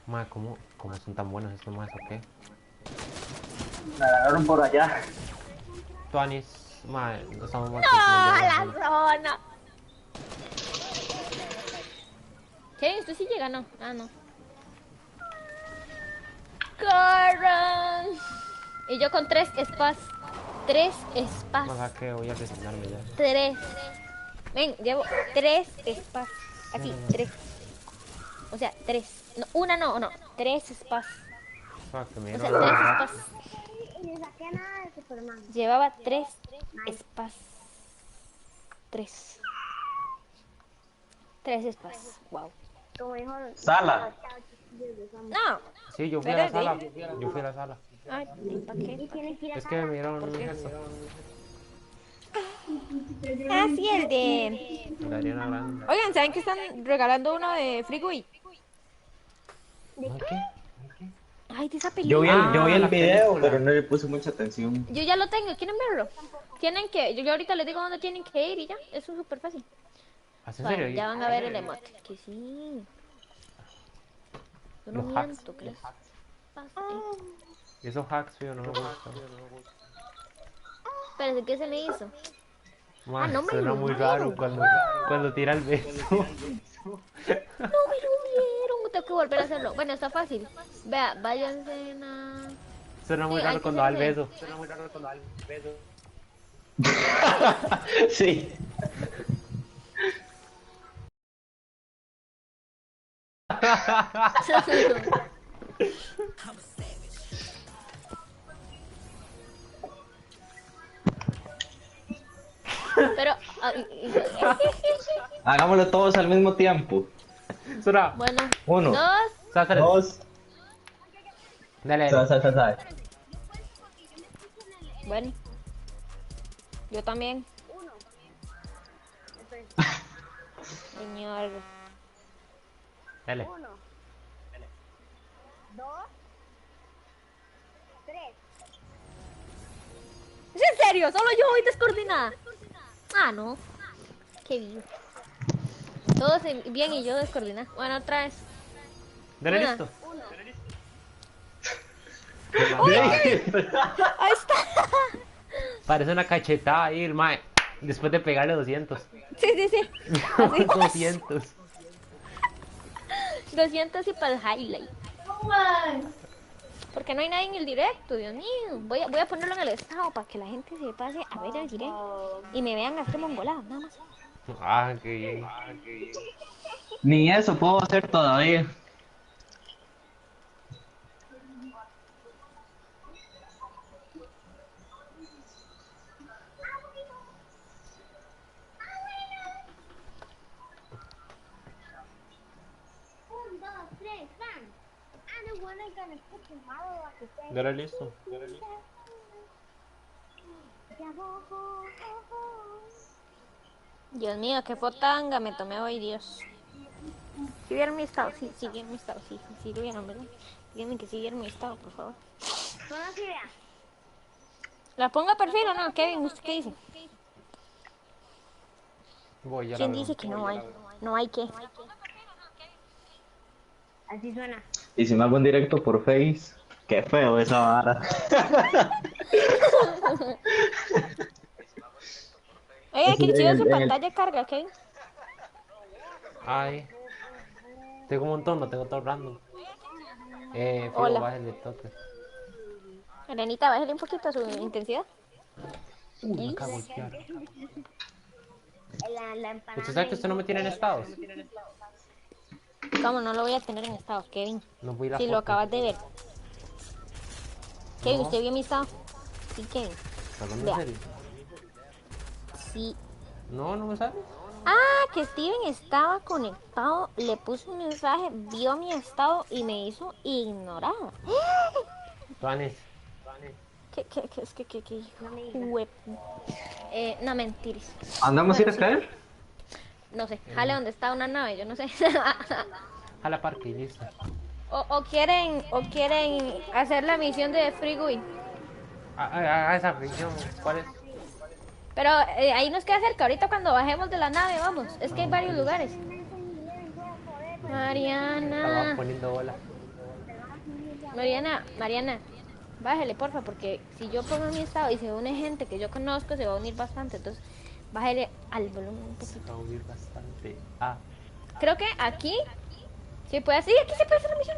Madre, ¿cómo son tan buenos estos más o qué? Me agarraron por allá. Tuanis, madre, no estamos muertos. ¡No, no la llegamos. zona! ¿Qué? ¿Usted sí llega? No. Ah, no. ¡Corran! Y yo con 3 spas. 3 spas. Ojalá que voy a resignarme ya. 3. Ven, llevo 3 spas. Así, 3. O sea, 3. No, una no. 3 spas. Fuck, que me O sea, dieron 3 la- spas. Y le saqué nada de Superman. Llevaba 3 spas. 3. 3 spas. Wow. Como dijo. Sala. No. Sí, yo fui a la Espérate. sala. Yo fui a la sala. Ay, ¿para qué? Tienes que ir a Es que me dieron un gesto. Ah, sí, el de... La Ariana Grande. Oigan, ¿saben que están regalando uno de Frigui? ¿Ay, qué? Ay, de esa Yo vi película. el la video, película. pero no le puse mucha atención. Yo ya lo tengo, ¿quieren verlo? Tienen que... Yo ahorita les digo dónde tienen que ir y ya. Eso es súper fácil. ¿Hace en Bueno, serio? ya van a ver el emote. Que sí. Yo no Los hacks. miento, ¿qué les pasa? Y esos hacks, fío, no me gustan. Espérate, ¿qué se le hizo? Man, no me suena lo muy dieron. raro cuando tira el beso. No me lo dieron. Tengo que volver a hacerlo. Bueno, está fácil. Vea, váyanse a... Suena muy Sí, hay raro que cuando da el hacerle. beso. Suena muy raro cuando da el beso. Sí. Pero... Hagámoslo todos al mismo tiempo. Suena. bueno. 1, 2. Sásale. 2. Dale. Sal. Bueno. Yo también. Señor. Dale. 1, 2, 3. ¿Es en serio? ¿Solo yo voy descoordinada? Ah, no. Qué bien. Todos bien y yo descoordinada. Bueno, otra vez. Dale, Una. listo. Ahí está. Parece una cachetada ahí, el mae. Después de pegarle 200. Sí, sí, sí. Así. 200. 200 y para el highlight. No más. Porque no hay nadie en el directo, Dios mío. Voy a ponerlo en el estado para que la gente se pase a ver el directo. Y me vean hacer mongolada, nada más. Ah, qué bien. Ni eso puedo hacer todavía. Ya era listo. Dios mío, qué fotanga me tomé hoy, Dios. ¿Sí vieron mi estado? Sí, sí vieron mi estado, sí lo vieron, ¿verdad? Díganme que sí vieron mi estado, por favor. No, no, sí, vea. ¿La pongo a perfil o no? Kevin, ¿usted qué dice? Voy, ya la ¿Quién veo. dice que no hay? No hay qué. Así suena. Y si me hago un directo por Face, qué feo esa vara. Oiga, que chido su en el- pantalla carga, Kevin. Ay. Tengo un montón, no tengo todo random. Fijo, Hola. bájale el toque. Arenita, bájale un poquito su intensidad. Me cago en golpear. La empanada. ¿Usted sabe que usted no me tiene en estados? ¿Cómo no lo voy a tener en estado, Kevin? No voy a ir a Si lo foto. acabas de ver. Kevin, No. ¿usted vio mi estado? Sí, Kevin. ¿Estás hablando Vea. en serio? Sí. No, no me sale. Ah, que Steven estaba conectado, le puse un mensaje, vio mi estado y me hizo ignorar. Tuanis. ¿Qué? Hue- no, mentiras. ¿Andamos a ir a Bueno, caer? No sé, jale donde está una nave, yo no sé. Jala parque y listo. o quieren hacer la misión de Freeway. Esa región, ¿cuál es? Pero ahí nos queda cerca, ahorita cuando bajemos de la nave, vamos. Es que hay varios lugares. Estaba Mariana, poniendo bola. Mariana, bájale porfa, porque si yo pongo mi estado y se une gente que yo conozco, se va a unir bastante. Entonces, bájale al volumen un Se poquito. va a unir bastante. Ah, Creo que aquí se puede hacer, aquí se puede hacer la misión.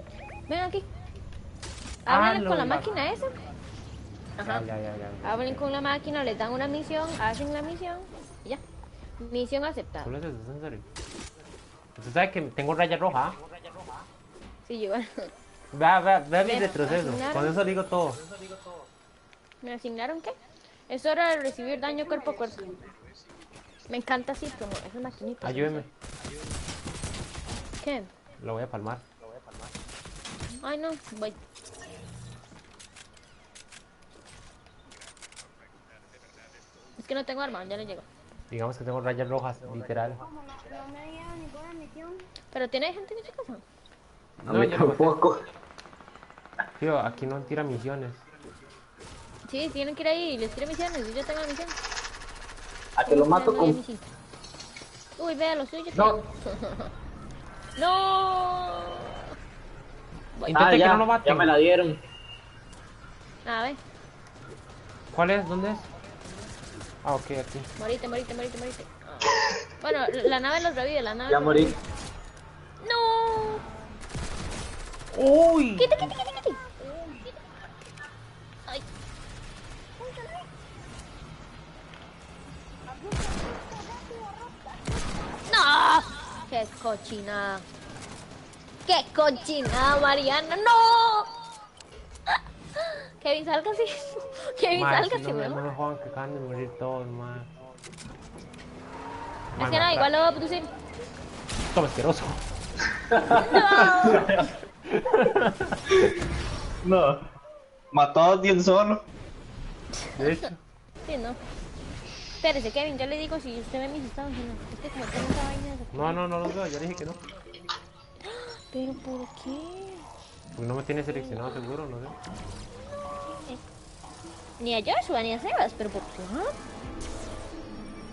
Ven aquí. Háblenle lo con la de la- máquina esa. Ajá. ya. Hablen con la máquina, les dan una misión, hacen la misión y ya. Misión aceptada. ¿Solo es eso? ¿Es en serio? Usted sabe que tengo raya roja. ¿Ah? Sí, yo. Vea mi Ve, retroceso. asignaron. Con eso digo todo. ¿Me asignaron qué? Es hora de recibir daño cuerpo a cuerpo. Me encanta así, como esas maquinitas. Ayúdeme. ¿Qué? Lo voy a palmar. Ay, no, voy. Es que no tengo arma, ya le llego. Digamos que tengo rayas rojas, literal. No me dieron ninguna misión. ¿Pero tiene gente en esa casa? A No, mí yo no tampoco. Tío, aquí no tira misiones. Sí, tienen que ir ahí y les tira misiones. Yo ya tengo la misión. A que lo mato Voy a con... misión. Uy, vea lo suyo. No. No. Intente que no lo maten. ya me la dieron. A ver, ¿Cuál es? ¿Dónde es? Ah, ok, aquí. morite. Ah. Bueno, la nave los revive, la nave. Ya los morí. revive. No. ¡Uy! Quita. Ay. No. Qué cochina. Qué cochina, Mariana. No. Kevin, sálgase. Kevin, Mae, sálgase, si no me weón. jodan que acaban de morir todos, man. Es que no, igual lo voy a producir. Toma, asqueroso. No. Mató a alguien solo. De hecho. Sí, no. Espérese, Kevin, yo le digo si usted ve mis estados o no. Es que como tengo esa vaina de... No los veo, ya dije que no. ¿Pero por qué? Porque no me tiene seleccionado seguro, no sé. Ni a Joshua ni a Sebas, pero ¿por qué?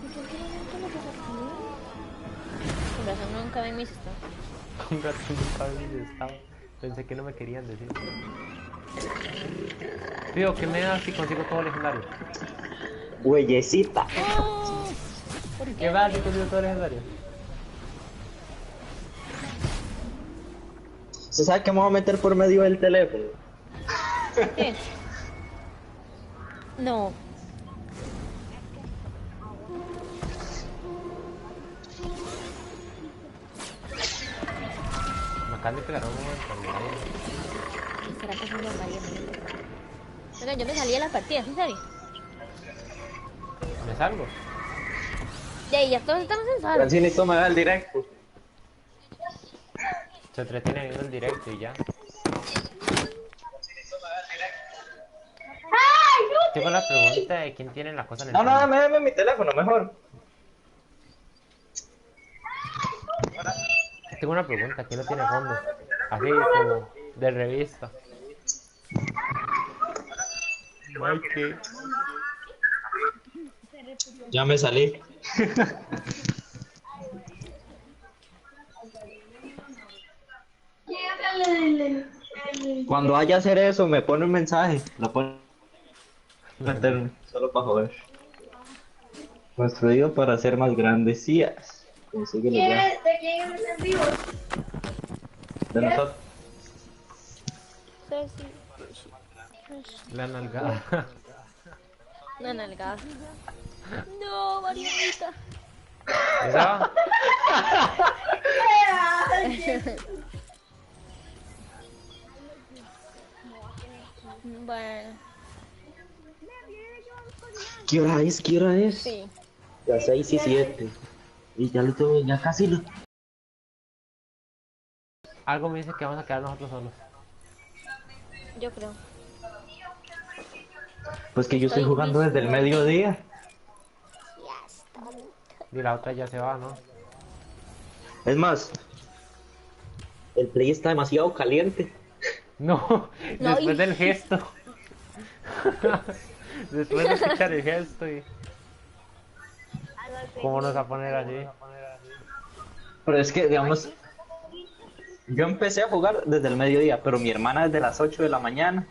¿Y por qué no lo desactivé? Con razón nunca ven mis estados. Con razón nunca vi mi estado. Pensé que no me querían decir. Tío, ¿qué me da si consigo todo legendario? Huellecita. ¡Oh! ¿Por ¿Qué qué? básico si todo legendario? ¿Se sabe que me voy a meter por medio del teléfono? ¿Qué? No. Me acaban de pegar un momento. ¿Será que son los valientes? Oiga, yo me salí de las partidas, ¿en serio? ¿Me salgo? Ya todos estamos en sala. Francini, toma el directo. Se entretiene viendo el directo y ya. Tengo la pregunta de quién tiene la cosa en el No, no, fondo. dame mi teléfono, mejor. Tengo una pregunta, ¿quién lo tiene en fondo? Así como de revista. Mike. Ya me salí. Cuando vaya a hacer eso, me pone un mensaje. Lo pone meterme, solo para joder. Construido para ser más grandes. Sí, consíguelo ya. ¿De quién es el vivo? De nosotros. La nalgada. Una nalgada. No, Marianita. ¿Esa va? Bueno, ¿Qué hora es? ¿Qué hora es? sí. Ya 6:07. Y ya lo tengo, ya casi lo. Algo me dice que vamos a quedar nosotros solos. Yo creo. Pues que yo estoy Estoy jugando desde el mediodía. Y la otra ya se va, ¿no? Es más, el play está demasiado caliente. No, No, después y- del gesto. Después de escuchar el gesto y... ¿Cómo nos va a poner así? Pero es que, digamos, yo empecé a jugar desde el mediodía, pero mi hermana desde las 8 de la mañana.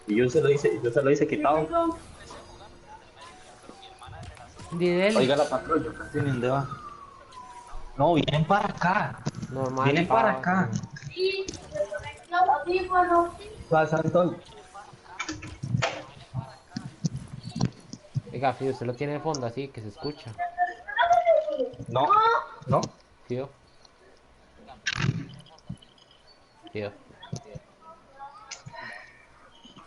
Y yo se lo hice quitado. Didel. Oiga la patrulla, casi ni dónde va. No, vienen para acá. Normal. Vienen para acá. Sí, los audífonos. Plaza Antonio. Oiga, Fío, usted lo tiene de fondo así, que se escucha. No, no. Fío. Fío.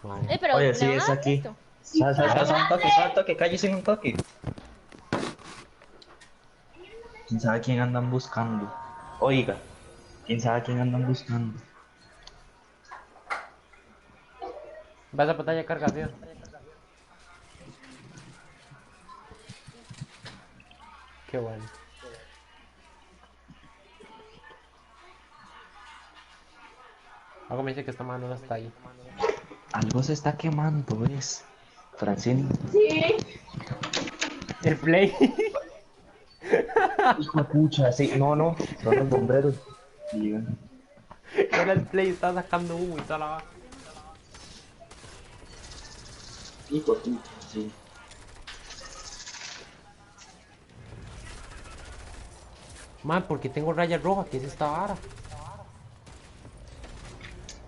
Madre. Pero Oye, ¿le sí, van a es dar aquí. esto? Salta, calle sin un toque. ¿Quién sabe quién andan buscando? Oiga, ¿quién sabe quién andan buscando? ¿Vas a pantalla de carga, Fío? Qué bueno. Algo me dice que esta mano no está ahí. Algo se está quemando, ¿ves? Francini. Sí. El play. Hijo de pucha, sí. No, son los bomberos. Llegan. Era el play, estaba sacando humo y toda la vaina. Hijo de pucha, sí. Man, ¿por qué tengo raya roja? ¿Qué es esta vara?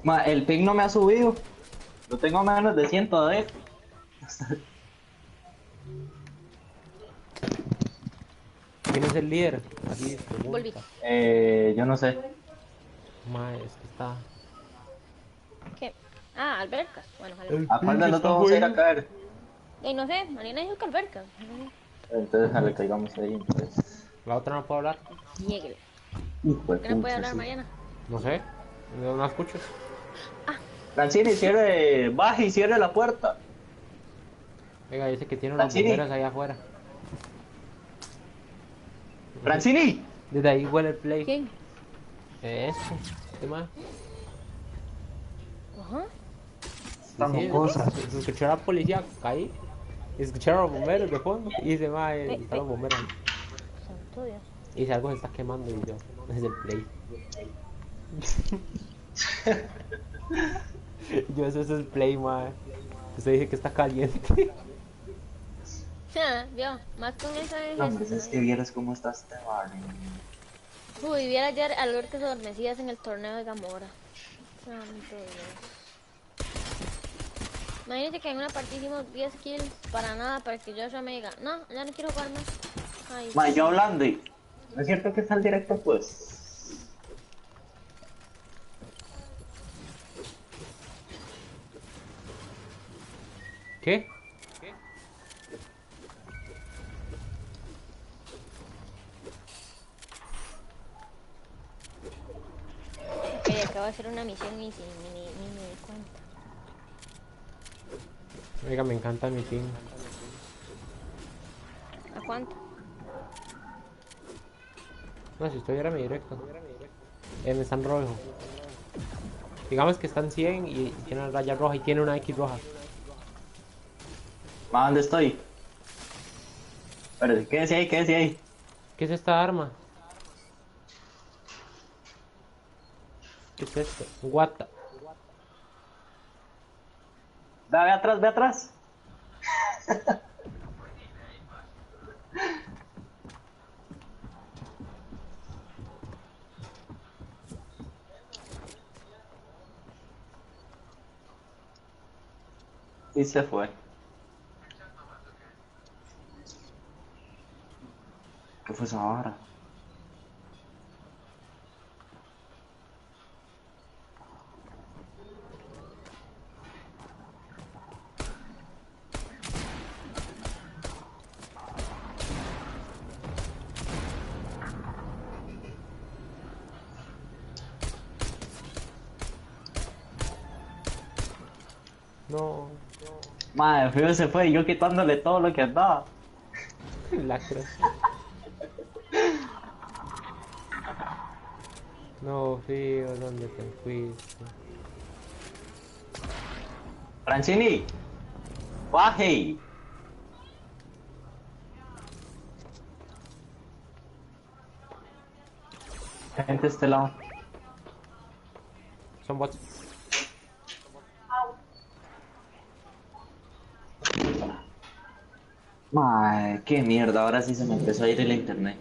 Ma, el ping no me ha subido. Lo tengo a menos de 100 de. ¿Quién es el líder? Así, Volví. pregunta. Yo no sé. Ma, es que está... ¿Qué? Ah, albercas. Bueno, ojalá. ¿A cuál de los dos vamos a ir a caer? Y no sé, Mariana dijo que albercas. Entonces, a le caigamos ahí. Entonces. La otra no puedo hablar. Lléguele. Hijo de ¿Qué no puede pucha, hablar sí. Mariana? No sé. No escucho. Francini, cierre, baje y cierre la puerta. Venga, dice que tiene unos Francini. bomberos allá afuera. Francini. Desde ahí huele el play. ¿Quién? Eso. ¿Qué más? Ajá. Estamos cosas. Escuché a la policía caí. Escuché a los bomberos de fondo. Y dice, ma, están los bomberos ahí. Santo Dios. Y dice, algo se está quemando. Y yo, es el play. Yo, eso es el play, ma. Usted dice que está caliente. Vio, más con esa No, hombre, es que vieras cómo está este barrio. Uy, viera ayer al ver que se adormecías en el torneo de Gamora. Santo Dios. Imagínate que en una partida hicimos 10 kills para nada, para que Joshua me diga, no, ya no quiero jugar más. Ay, Ma, yo hablando y... ¿No es cierto que está el directo, pues? ¿Qué? ok, acabo de hacer una misión y sin ni me di cuenta. Oiga, me encanta mi team. ¿A cuánto? No, si estoy era mi directo. Me están rojo. Digamos que están 100 y tiene una raya roja y tiene una X roja. Ma, ¿dónde estoy? Pero, quédese ahí, quédese ahí. ¿Qué es esta arma? ¿Qué es esto? What the... Ve atrás, ve atrás. Y se fue. ¿Qué fue esa vara? No. Madre, frío se fue y yo quitándole todo lo que andaba. Lacras. No, Fío, ¿dónde te fuiste? Francini, baje. Gente, este lado. Son bots. Madre, qué mierda, ahora sí se me empezó a ir el internet.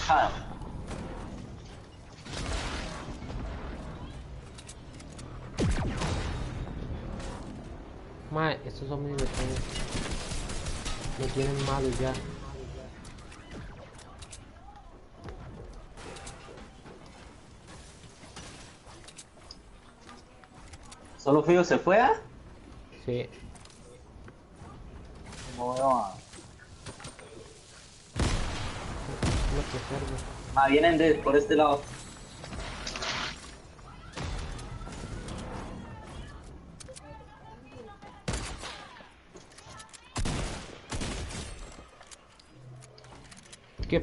Ah, Mae, estos zombies me tienen malo ya. ¿Solo Fío se fue, ah? Sí. No, no. Lo que serve. Ah, vienen por este lado. ¿Qué?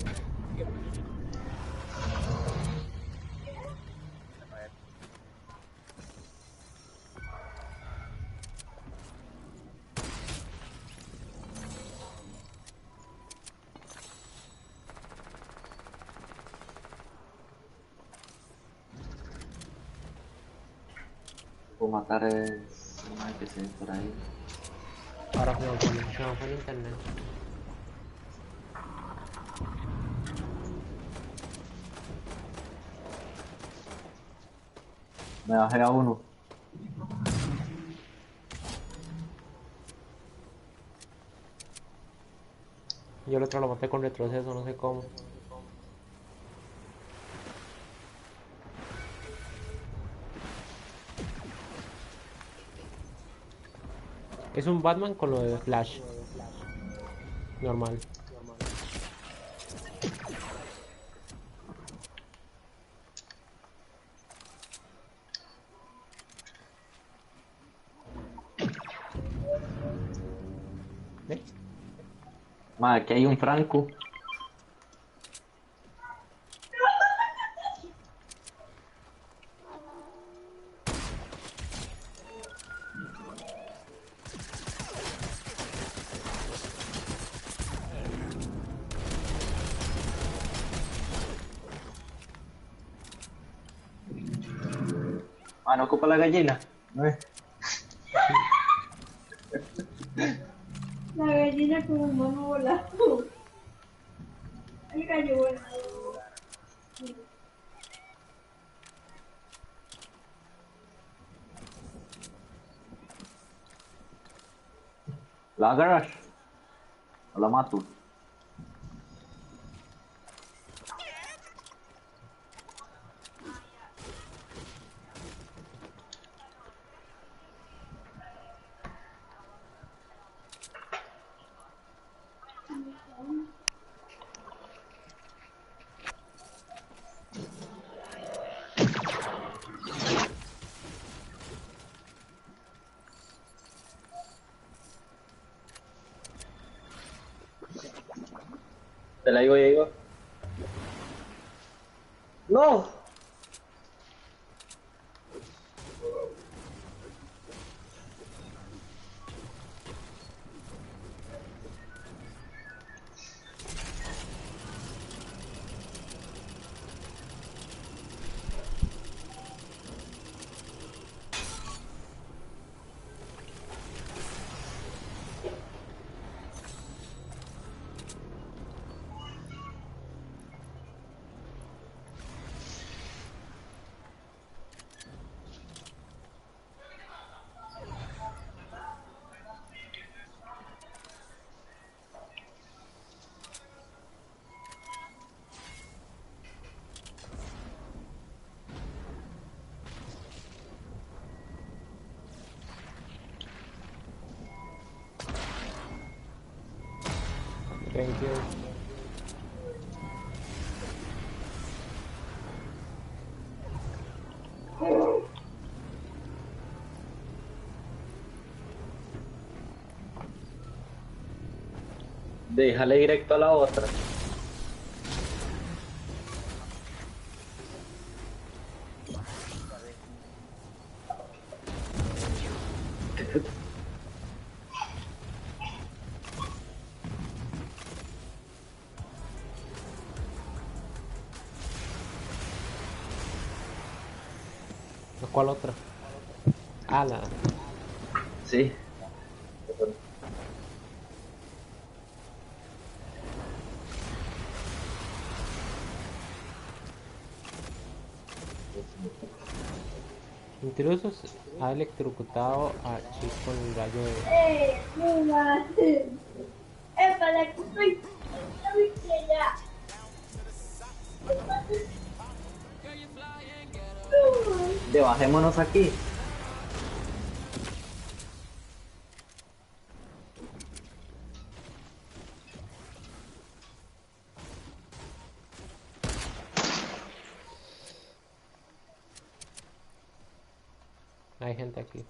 Puedo matar es... Ay, que se ve por ahí. Ahora se me fue el internet. Me bajé a uno. Yo el otro lo maté con retroceso, no sé cómo. Es un Batman con lo de Flash. Normal. ¿Eh? Ma, aquí hay un Franco. Ah, no ocupa la gallina. No es. La gallina como un mono volado. El gallo volado. ¿La agarras? ¿O la mato? Te la digo, ya iba. ¡No! Thank you. Déjale directo a la otra. ¿Cuál otra? Ah, la... Sí. Intrusos ha electrocutado a Chis con el rayo de... Mira. Para que estoy. Estoy ya. Bajémonos aquí. Hay gente aquí.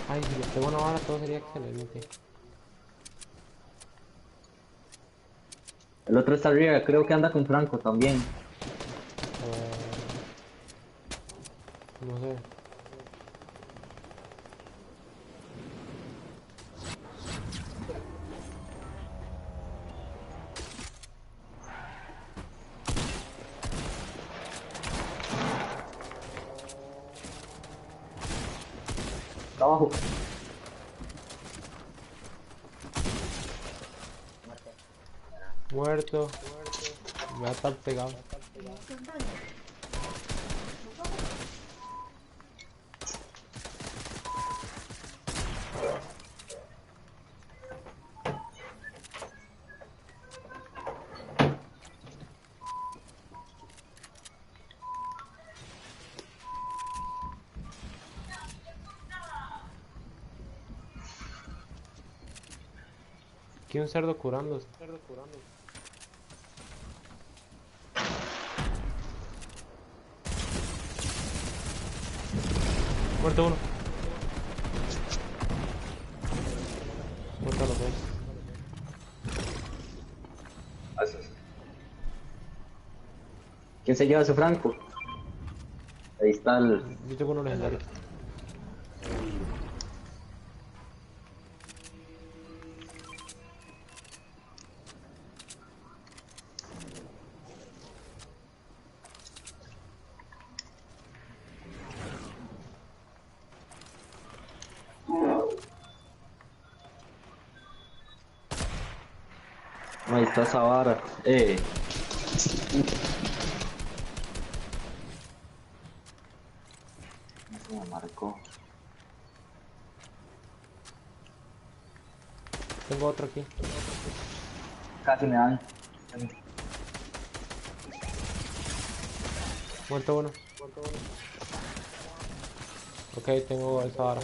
Ay, si les pego una bala todo sería excelente. El otro está arriba, creo que anda con Franco también. No sé. Está abajo. Muerto. Me va a estar pegado. Aquí un cerdo curando. Muerto uno. Muerto los dos. Eso es. ¿Quién se lleva su Franco? Ahí está el... Yo tengo uno legendario. Ahí está esa vara. No se me marcó. Tengo otro aquí. Casi me dan. Muerto uno. Ok, tengo esa vara.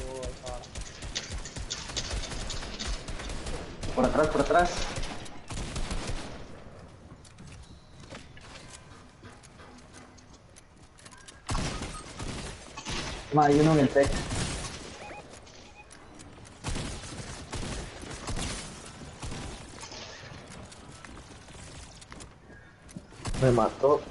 Por atrás, por atrás. Ma, hay uno en el techo. Me mató.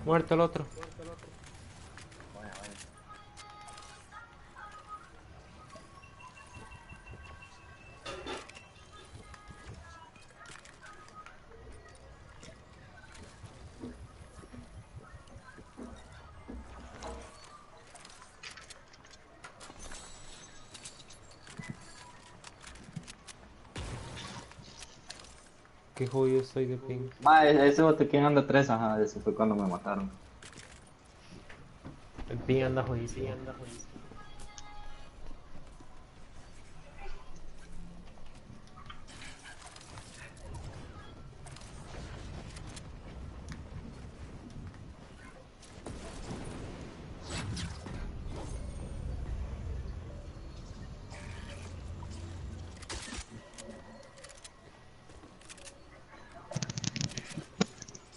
Muerto el otro. Qué jodido estoy de ping. Ma, ese botequín anda 3, ajá, ese fue cuando me mataron. El ping anda jodidísimo.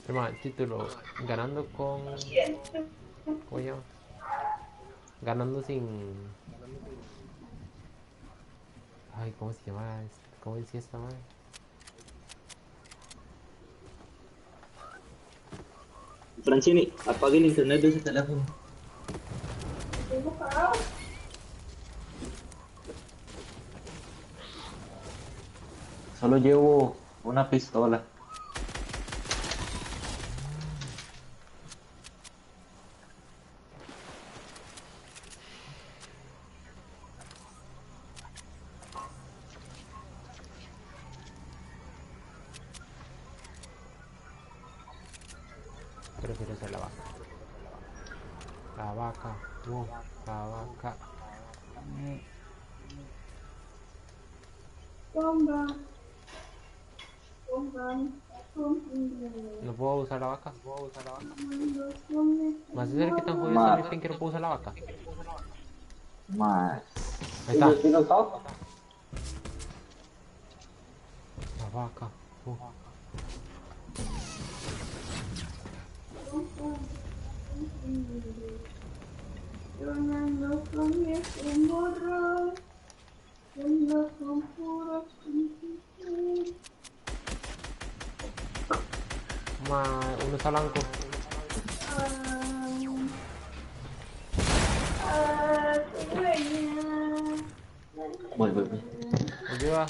Hermano, el título. Ganando con... ¿Cómo se llama? Ganando sin... Ay, ¿cómo se llama? ¿Cómo decía esta madre? Francini, apague el internet de ese teléfono. Tengo parado. Solo llevo una pistola. Prefiero ser la vaca. La vaca. Wow, la vaca. Bomba. Bomba. No puedo usar la vaca. Bomba. Más de ser que tan jodido Ma. está mi ping que no puedo usar la vaca. Ma. Ahí está. ¿Sí lo estaba? La vaca. Yo no con mi morro. Yo no con puros. Uno está blanco. Voy. Ayuda.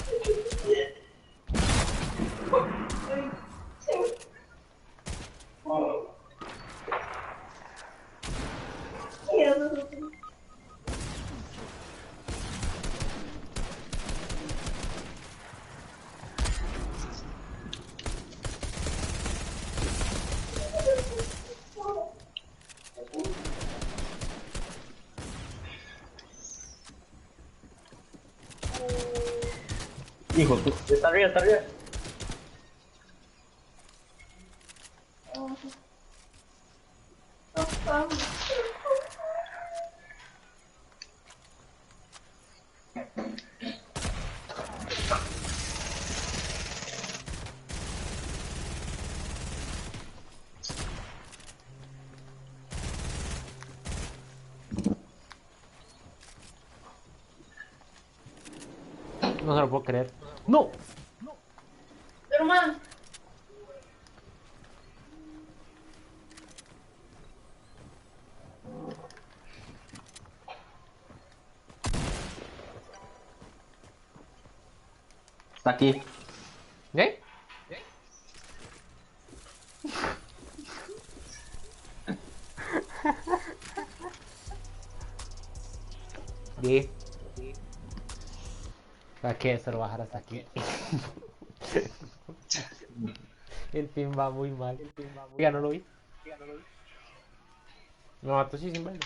Hijo, tú. Está arriba, está arriba. No se lo puedo creer. ¡No! Hermano. Está aquí. ¿Eh? Di. ¿Para qué se lo bajar hasta aquí? El pin va muy mal. Ya no lo vi. Me mató sí sin verlo.